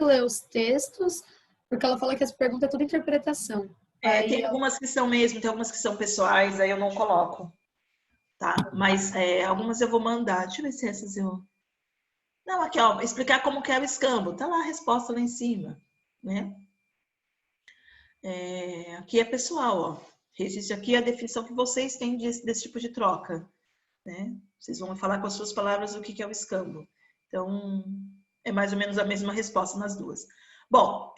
lê os textos, porque ela fala que as perguntas é tudo interpretação. Tem algumas que são mesmo, tem algumas que são pessoais, aí eu não coloco, tá? Mas algumas eu vou mandar. Deixa eu ver se essas eu... Não, aqui, ó, explicar como que é o escambo. Tá lá a resposta lá em cima, né? Aqui é pessoal, ó. Isso aqui é a definição que vocês têm desse tipo de troca, né? Vocês vão falar com as suas palavras o que é o escambo. Então, é mais ou menos a mesma resposta nas duas. Bom,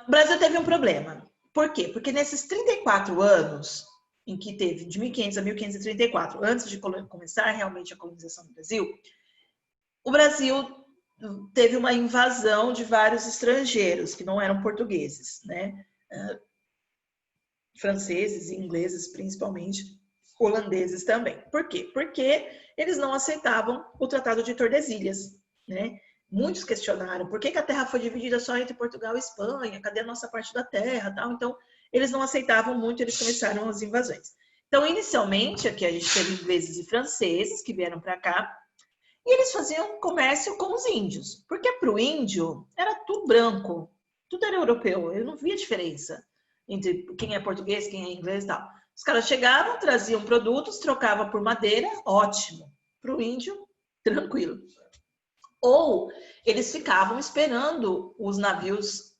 o Brasil teve um problema. Por quê? Porque nesses 34 anos, em que teve de 1500 a 1534, antes de começar realmente a colonização do Brasil, o Brasil teve uma invasão de vários estrangeiros, que não eram portugueses, né? Franceses e ingleses, principalmente, holandeses também. Por quê? Porque eles não aceitavam o Tratado de Tordesilhas, né? Muitos questionaram por que a terra foi dividida só entre Portugal e Espanha, cadê a nossa parte da terra, tal. Então, eles não aceitavam muito, eles começaram as invasões. Então, inicialmente, aqui a gente teve ingleses e franceses que vieram para cá, e eles faziam comércio com os índios, porque para o índio era tudo branco, tudo era europeu, eu não via diferença entre quem é português, quem é inglês e tal. Os caras chegavam, traziam produtos, trocavam por madeira, ótimo. Para o índio, tranquilo. Ou eles ficavam esperando os navios,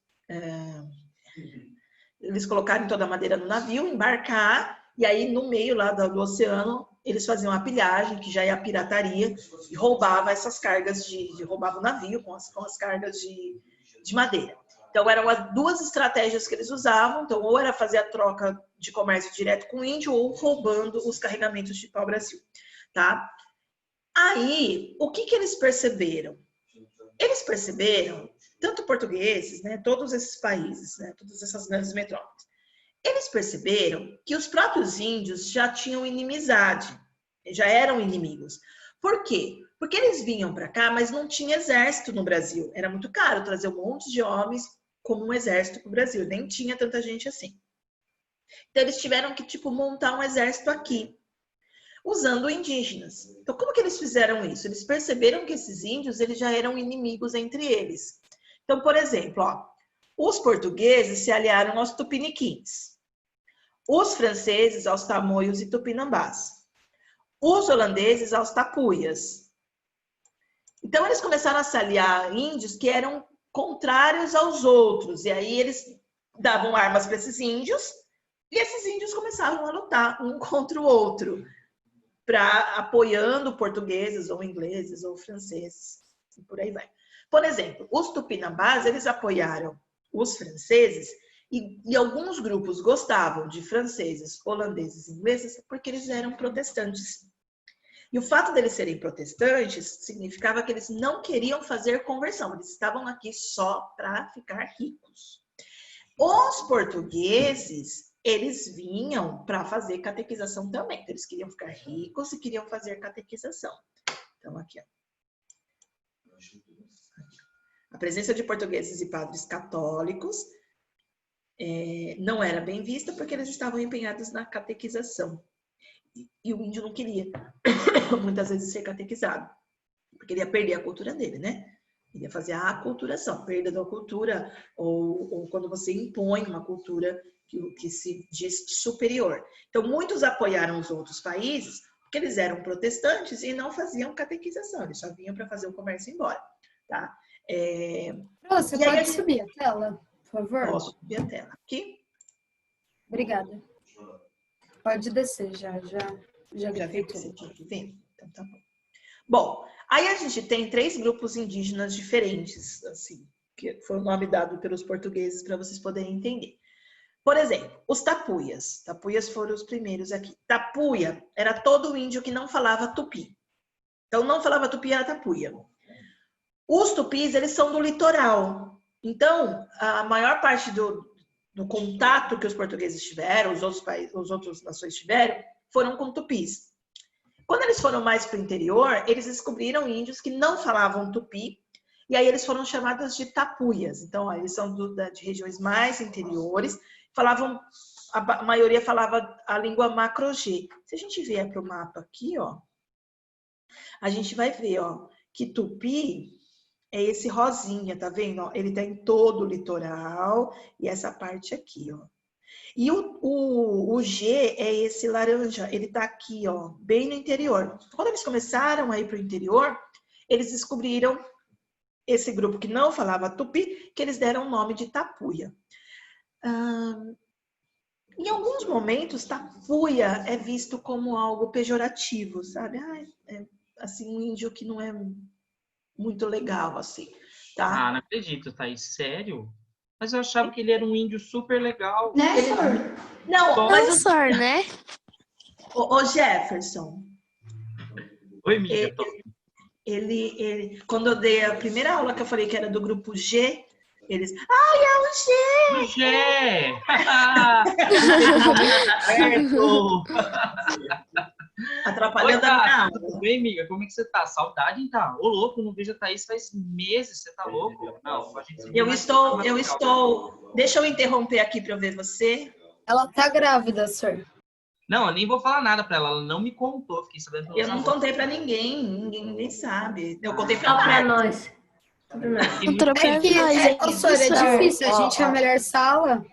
eles colocarem toda a madeira no navio, embarcar, e aí no meio lá do oceano, eles faziam a pilhagem, que já é a pirataria, e roubava essas cargas roubava o navio com as cargas de madeira. Então, eram as duas estratégias que eles usavam. Então, ou era fazer a troca de comércio direto com o índio, ou roubando os carregamentos de pau-brasil, tá? Aí, o que eles perceberam? Eles perceberam, tanto portugueses, né, todos esses países, né, todas essas grandes metrópoles, eles perceberam que os próprios índios já tinham inimizade, já eram inimigos. Por quê? Porque eles vinham para cá, mas não tinha exército no Brasil. Era muito caro trazer um monte de homens como um exército para o Brasil. Nem tinha tanta gente assim. Então, eles tiveram que, tipo, montar um exército aqui, usando indígenas. Então, como que eles fizeram isso? Eles perceberam que esses índios, eles já eram inimigos entre eles. Então, por exemplo, ó, os portugueses se aliaram aos tupiniquins, os franceses aos tamoios e tupinambás, os holandeses aos tapuias. Então, eles começaram a se aliar a índios que eram contrários aos outros. E aí, eles davam armas para esses índios, e esses índios começaram a lutar um contra o outro, apoiando portugueses, ou ingleses, ou franceses, e por aí vai. Por exemplo, os tupinambás, eles apoiaram os franceses, e alguns grupos gostavam de franceses, holandeses e ingleses, porque eles eram protestantes. E o fato deles serem protestantes significava que eles não queriam fazer conversão, eles estavam aqui só para ficar ricos. Os portugueses, eles vinham para fazer catequização também. Então, eles queriam ficar ricos e queriam fazer catequização. Então, aqui, ó. A presença de portugueses e padres católicos não era bem vista porque eles estavam empenhados na catequização. E o índio não queria, muitas vezes, ser catequizado, porque ele ia perder a cultura dele, né? Ele ia fazer a aculturação, perda da cultura, ou quando você impõe uma cultura que se diz superior. Então, muitos apoiaram os outros países porque eles eram protestantes e não faziam catequização, eles só vinham para fazer o comércio e ir embora, tá? Você pode subir a tela, por favor? Posso subir a tela aqui. Obrigada. Pode descer, já vi que você tinha que ver? Então, tá bom. Bom, aí a gente tem 3 grupos indígenas diferentes, assim, que foi o nome dado pelos portugueses para vocês poderem entender. Por exemplo, os tapuias. Tapuias foram os primeiros aqui. Tapuia era todo índio que não falava tupi. Então, não falava tupi era tapuia. Os tupis, eles são do litoral. Então, a maior parte do contato que os portugueses tiveram, os outros nações tiveram, foram com tupis. Quando eles foram mais para o interior, eles descobriram índios que não falavam tupi, e aí eles foram chamados de tapuias. Então, eles são de regiões mais interiores, a maioria falava a língua macro-G. Se a gente vier para o mapa aqui, ó, a gente vai ver, ó, que tupi é esse rosinha, tá vendo? Ó, ele tá em todo o litoral e essa parte aqui, ó. E o G é esse laranja, ele tá aqui, ó, bem no interior. Quando eles começaram a ir para o interior, eles descobriram esse grupo que não falava tupi, que eles deram o nome de tapuia. Em alguns momentos, tapuia é visto como algo pejorativo, sabe? Assim, um índio que não é muito legal, assim, tá? Não acredito, Thaís, sério? Mas eu achava que ele era um índio super legal. Né, Sor? Não, mas Sor, né? o Jefferson, Oi, amiga. ele, quando eu dei a primeira aula que eu falei que era do grupo G, eles, é o G! O Gé! Atrapalhando a minha aula. Tudo bem, amiga? Como é que você tá? Saudade, hein, tá? Ô, louco, não vejo a Thaís faz meses, você tá louco? Não, a gente Eu estou... Deixa eu interromper aqui para eu ver você. Ela tá grávida, senhor. Não, eu nem vou falar nada pra ela. Ela não me contou. Fiquei sabendo pelos Eu não avós. contei pra ninguém, ninguém sabe. Eu contei pra Só pra Marta. nós. Só pra nós. Fiquei muito Contou pra É que, nós, hein? senhor, é Pessoal. difícil. A gente é a melhor sala.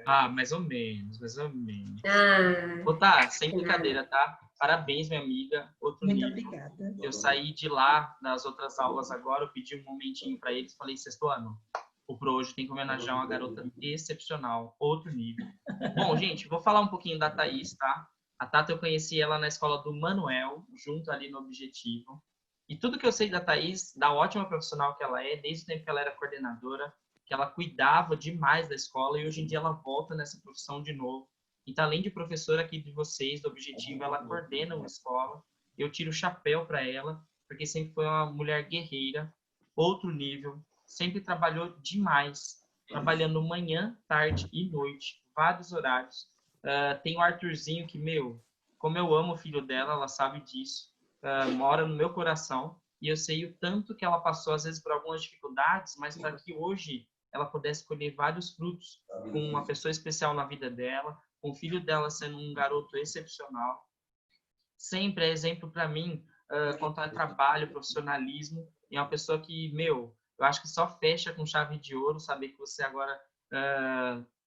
Ah, mais ou menos, mais ou menos. Ah, Ô, tá, sem brincadeira, tá? Parabéns, minha amiga. Outro Muito nível. obrigada. Eu saí de lá, das outras aulas agora, eu pedi um momentinho pra eles, falei, sexto ano, o Pro hoje tem que homenagear uma garota excepcional, outro nível. Bom, gente, vou falar um pouquinho da Thaís, tá? A Tata, eu conheci ela na escola do Manuel, junto ali no Objetivo. E tudo que eu sei da Thaís, da ótima profissional que ela é, desde o tempo que ela era coordenadora, que ela cuidava demais da escola, e hoje em dia ela volta nessa profissão de novo. Então, além de professora aqui de vocês, do Objetivo, ela coordena uma escola. Eu tiro o chapéu para ela, porque sempre foi uma mulher guerreira, outro nível, sempre trabalhou demais, trabalhando manhã, tarde e noite, vários horários. Tem o Arthurzinho que, como eu amo o filho dela, ela sabe disso, mora no meu coração, e eu sei o tanto que ela passou, às vezes, por algumas dificuldades, mas para que hoje ela pudesse colher vários frutos com uma pessoa especial na vida dela, com o filho dela sendo um garoto excepcional. Sempre é exemplo para mim quanto a trabalho, profissionalismo, e é uma pessoa que, eu acho que só fecha com chave de ouro, saber que você agora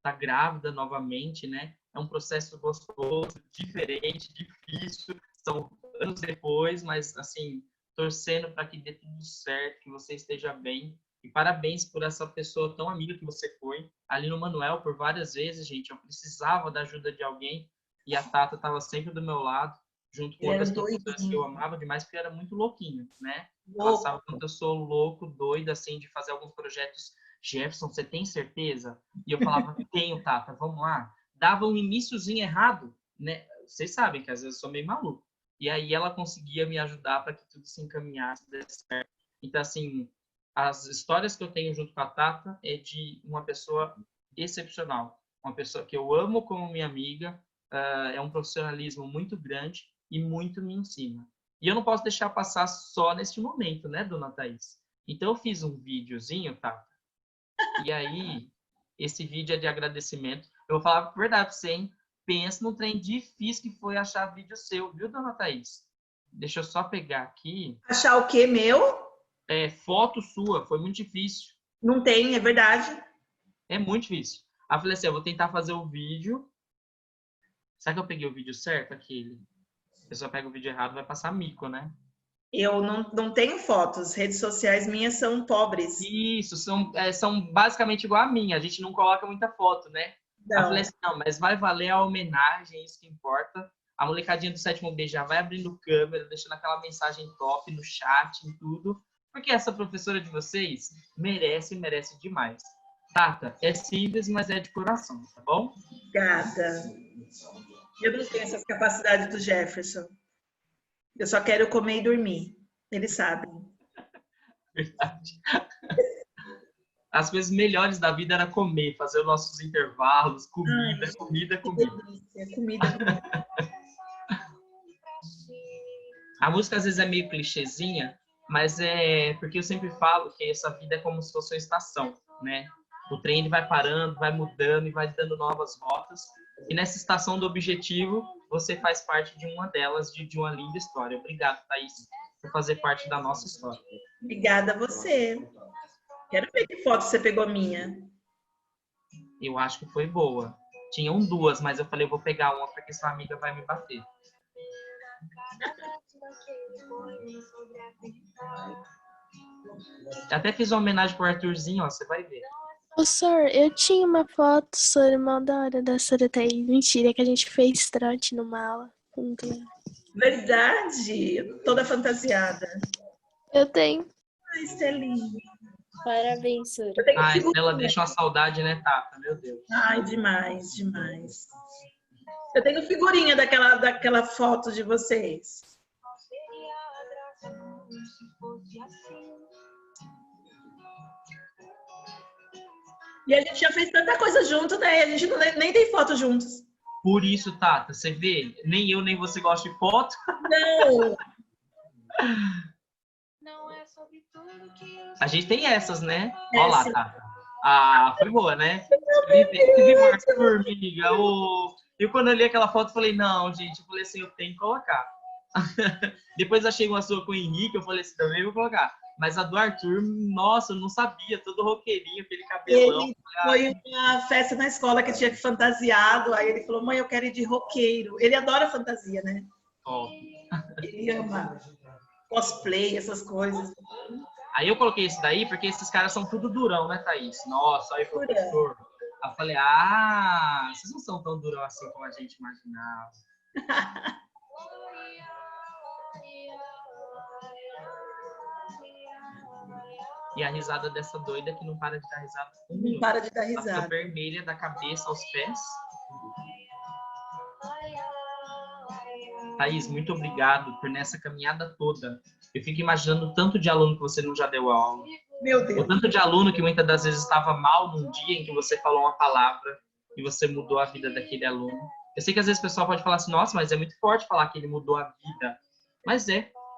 tá grávida novamente, né? É um processo gostoso, diferente, difícil, são anos depois, mas, assim, torcendo para que dê tudo certo, que você esteja bem. E parabéns por essa pessoa tão amiga que você foi. Ali no Manuel, por várias vezes, gente, eu precisava da ajuda de alguém e a Tata estava sempre do meu lado, junto com Ele era outras professoras que eu doidinho. amava demais, porque era muito louquinho, né? Ela Louco. sabe quanto eu sou louco, doido, assim, de fazer alguns projetos. Jefferson, você tem certeza? E eu falava, tenho, Tata, vamos lá. Dava um iniciozinho errado, né? Vocês sabem que às vezes eu sou meio maluco. E aí ela conseguia me ajudar para que tudo se encaminhasse, desse certo. Então, assim, as histórias que eu tenho junto com a Tata é de uma pessoa excepcional. Uma pessoa que eu amo como minha amiga, é um profissionalismo muito grande e muito me ensina. E eu não posso deixar passar só neste momento, né, dona Thaís? Então, eu fiz um videozinho, Tata. E aí, esse vídeo é de agradecimento. Eu vou falar a verdade pra você, hein? Pensa no trem difícil que foi achar vídeo seu, viu, dona Thaís? Deixa eu só pegar aqui. Achar o quê, meu? Foto sua, foi muito difícil. Não tem, é verdade. É muito difícil. Aí eu falei assim, eu vou tentar fazer o vídeo. Será que eu peguei o vídeo certo? Aquele. A pessoa pega o vídeo errado, vai passar mico, né? Eu não tenho fotos. Redes sociais minhas são pobres. Isso, são basicamente igual a minha. A gente não coloca muita foto, né? Aí eu Não. falei assim, não, mas vai valer a homenagem, isso que importa. A molecadinha do 7º B já vai abrindo câmera, deixando aquela mensagem top no chat, em tudo. Porque essa professora de vocês merece demais. Tata, é simples, mas é de coração, tá bom? Obrigada. Eu não tenho essas capacidades do Jefferson. Eu só quero comer e dormir. Eles sabem. Verdade. As coisas melhores da vida era comer, fazer os nossos intervalos, comida. Que delícia. Comida. A música às vezes é meio clichêzinha, mas é porque eu sempre falo que essa vida é como se fosse uma estação, né? O trem ele vai parando, vai mudando e vai dando novas rotas. E nessa estação do Objetivo, você faz parte de uma delas, de uma linda história. Obrigado, Thaís, por fazer parte da nossa história. Obrigada a você. Quero ver que foto você pegou minha. Eu acho que foi boa. Tinham 2, mas eu falei, eu vou pegar uma porque sua amiga vai me bater. Até fiz uma homenagem pro Arthurzinho, ó, você vai ver. Ô, senhor, eu tinha uma foto, senhor, mó da hora da senhora Thaís. Mentira, que a gente fez trote numa aula. Verdade. Toda fantasiada. Eu tenho. Ai, Estelinha. Parabéns, senhor. Eu tenho Ah, figurinha. ela deixa uma saudade, né, Tata? Meu Deus. Ai, demais, demais. Eu tenho figurinha daquela foto de vocês. E a gente já fez tanta coisa junto, né? A gente nem tem foto juntos. Por isso, Tata, você vê, nem eu nem você gosta de foto. Não. A gente tem essas, né? Olha lá, Tata. Ah, foi boa, né? Escrevi o Arthur, amiga. E quando eu li aquela foto, eu falei, não, gente, eu falei assim, eu tenho que colocar. Depois achei uma sua com o Henrique, eu falei assim, também vou colocar. Mas a do Arthur, nossa, eu não sabia, todo roqueirinho, aquele cabelão. Ele foi uma festa na escola que tinha fantasiado, aí ele falou, mãe, eu quero ir de roqueiro. Ele adora fantasia, né? Top. Ele ama cosplay, essas coisas. Aí eu coloquei esse daí porque esses caras são tudo durão, né, Thaís? Nossa, aí professor. Aí eu falei, vocês não são tão durão assim como a gente imaginava. E a risada dessa doida que não para de dar risada. Não para de dar Ela fica risada. vermelha da cabeça aos pés. Thaís, muito obrigado por nessa caminhada toda. Eu fico imaginando o tanto de aluno que você não já deu aula. Meu Deus. O tanto de aluno que muitas das vezes estava mal num dia em que você falou uma palavra e você mudou a vida daquele aluno. Eu sei que às vezes o pessoal pode falar assim, nossa, mas é muito forte falar que ele mudou a vida. Mas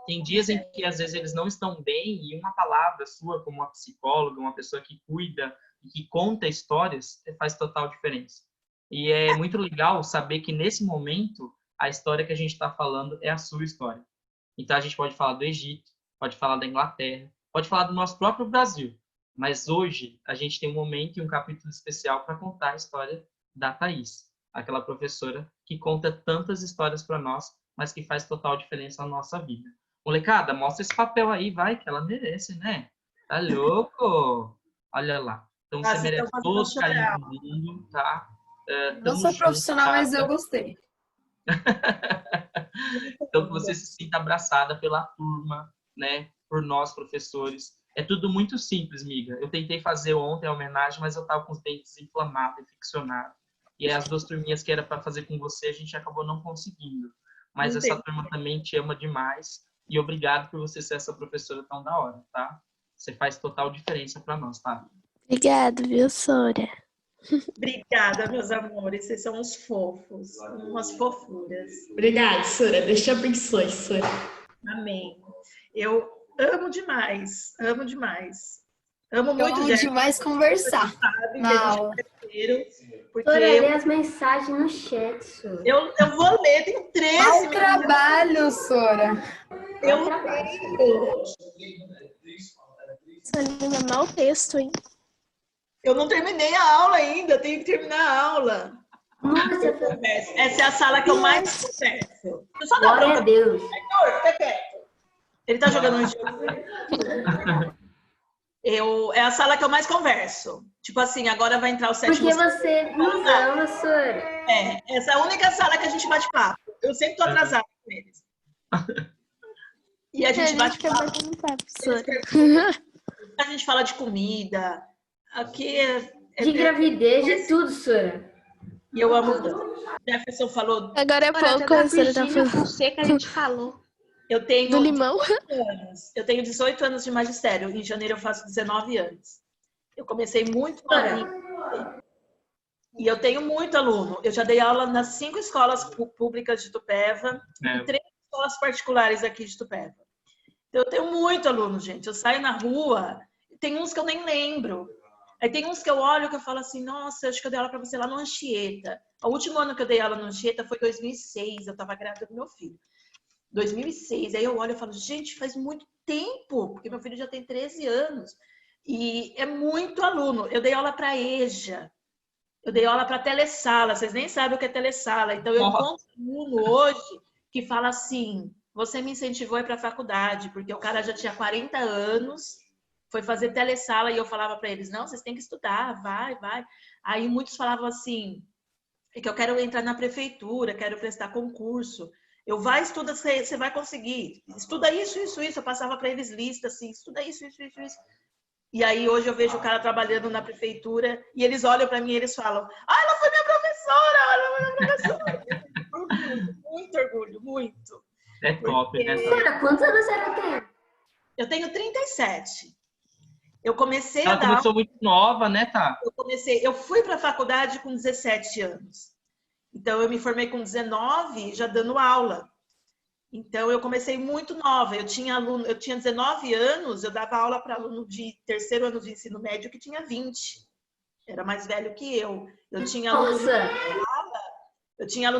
tem dias em que às vezes eles não estão bem e uma palavra sua como uma psicóloga, uma pessoa que cuida e que conta histórias, faz total diferença. E é muito legal saber que nesse momento a história que a gente está falando é a sua história. Então a gente pode falar do Egito, pode falar da Inglaterra, pode falar do nosso próprio Brasil. Mas hoje a gente tem um momento e um capítulo especial para contar a história da Thaís, aquela professora que conta tantas histórias para nós, mas que faz total diferença na nossa vida. Molecada, mostra esse papel aí, vai, que ela merece, né? Tá louco? Olha lá. Então você merece todo o carinho do mundo, tá? Não sou profissional, mas eu gostei. Então que você se sinta abraçada pela turma, né? Por nós, professores. É tudo muito simples, miga. Eu tentei fazer ontem a homenagem, mas eu tava com os dentes inflamados, infeccionados. E as duas turminhas que era para fazer com você, a gente acabou não conseguindo. Mas essa turma também te ama demais. E obrigado por você ser essa professora tão da hora, tá? Você faz total diferença para nós, tá? Obrigada, viu, Sora? Obrigada, meus amores. Vocês são uns fofos, umas fofuras. Obrigada, Sora. Deus te abençoe, Sora. Amém. Eu amo demais, amo demais. Amo muito, amo Jéssica. demais conversar. Sabe, Na aula. Porque Sora, lê as mensagens no chat, Sora. eu vou ler, tem 13 Ao trabalho, Sora. Eu Só lendo mal o texto, hein? Eu não terminei a aula ainda, tenho que terminar a aula. Nossa, Essa é a sala que eu mais converso. Eu só dou glória a Deus. Heitor, fica quieto. Ele tá jogando um jogo. É a sala que eu mais converso. Tipo assim, agora vai entrar o sétimo. Porque você nos ama, Sora. Essa é a única sala que a gente bate papo. Eu sempre tô atrasada com eles. E a gente bate fica papo. batendo papo, Sora. A gente fala de comida. Aqui De gravidez, de tudo, Sora. E eu amo tanto. Jefferson falou. Agora é pouco, a Sora tá falando que a gente falou. Eu tenho do limão. 18 anos. Eu tenho 18 anos de magistério. Em janeiro eu faço 19 anos. Eu comecei muito novinha. E eu tenho muito aluno. Eu já dei aula nas 5 escolas públicas de Itupeva e 3 escolas particulares aqui de Itupeva. Então, eu tenho muito aluno, gente. Eu saio na rua, tem uns que eu nem lembro. Aí tem uns que eu olho que eu falo assim, nossa, acho que eu dei aula para você lá no Anchieta. O último ano que eu dei aula no Anchieta foi 2006. Eu estava grávida do meu filho. 2006. Aí eu olho e falo, gente, faz muito tempo, porque meu filho já tem 13 anos. E é muito aluno. Eu dei aula para EJA. Eu dei aula para telesala. Vocês nem sabem o que é telesala. Então, eu encontro um aluno hoje que fala assim, você me incentivou a ir para a faculdade, porque o cara já tinha 40 anos, foi fazer telesala e eu falava para eles, não, vocês têm que estudar, vai. Aí muitos falavam assim, é que eu quero entrar na prefeitura, quero prestar concurso. Eu vai, estuda, você vai conseguir. Estuda isso. Eu passava para eles lista assim, estuda isso. E aí hoje eu vejo o cara trabalhando na prefeitura e eles olham para mim e eles falam, ela foi minha professora, muito orgulho, muito. É top, né? Sora, quantos anos você tem? Eu tenho 37. Eu comecei Ela a dar começou muito nova, né, tá? Eu fui para a faculdade com 17 anos. Então, eu me formei com 19, já dando aula. Então, eu comecei muito nova. Eu tinha 19 anos, eu dava aula para aluno de terceiro ano de ensino médio que tinha 20. Era mais velho que eu. Eu tinha aluno Nossa!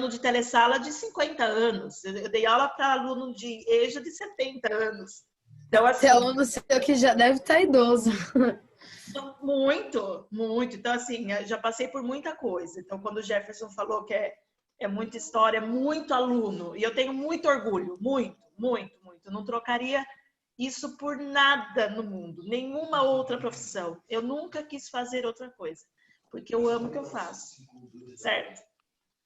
de telesala de 50 anos. Eu dei aula para aluno de EJA de 70 anos. Então, assim, Esse aluno seu que já deve estar idoso. muito, muito. Então, assim, eu já passei por muita coisa. Então, quando o Jefferson falou que é muita história, muito aluno, e eu tenho muito orgulho, muito, muito, muito. Eu não trocaria isso por nada no mundo, nenhuma outra profissão. Eu nunca quis fazer outra coisa, porque eu amo o que eu faço, certo?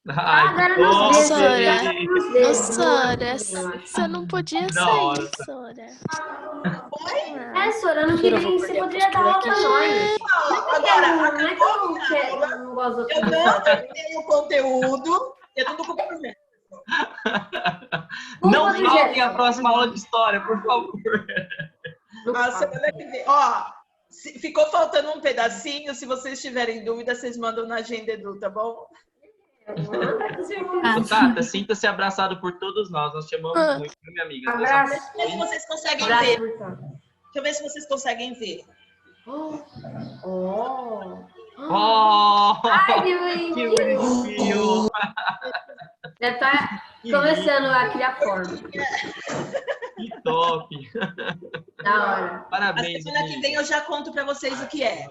Ai, Agora que nos top, dedos, Sora. gente. nos Ô, dedos. Sora, Eu acho. você não podia Da hora. sair, Sora. É, Sora, eu não queria. Você poderia dar aula pra nós. Agora, Não é que eu não gosto da eu sua não história. terminei o conteúdo, eu não tô compreendendo. Não Culpa do faltem a Jefferson. próxima aula de história, por favor. Não A fala. semana que vem. Ó, ficou faltando um pedacinho. Se vocês tiverem dúvida, vocês mandam na Agenda Edu, tá bom? Manda, com certeza. Ô, Tata, sinta-se abraçado por todos nós. Nós te amamos muito, viu, minha amiga? Deus Abraço. Deixa eu ver se vocês conseguem Abraço, ver. Burtão. Deixa eu ver se vocês conseguem ver. Oh. Oh, Ai, que que bonitinho. bonitinho. Já tá começando a criar forma. Que top. Da hora. A Parabéns, semana que amiga. vem eu já conto pra vocês o que é.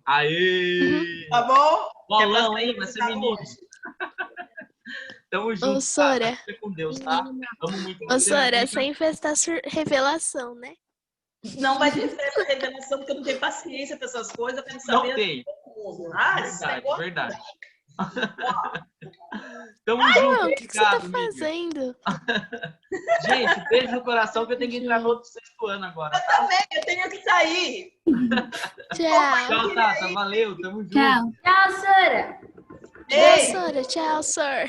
Aê! Tá bom? Bolão, Que é hein? pra Vai ser ser menino. hoje. Tamo junto, Sora. Tata. Fica com Deus, tá? Amo muito Ô, você. Sora, amiga. sem festar revelação, né? Não vai ter festa revelação, porque eu não tenho paciência pra essas coisas. Eu tenho que Não saber. tem. Ah, esse Verdade, negócio. verdade. Tamo Ai, junto. mano, o que você tá Obrigado, amiga. fazendo? Gente, beijo no coração que eu tenho que entrar no outro sexto ano agora, Eu tá? também, eu tenho que sair. Tchau. Tchau, Tata. Valeu. Tamo junto. Tchau. Tchau, Sora. Tchau, Sora. Tchau, Sor.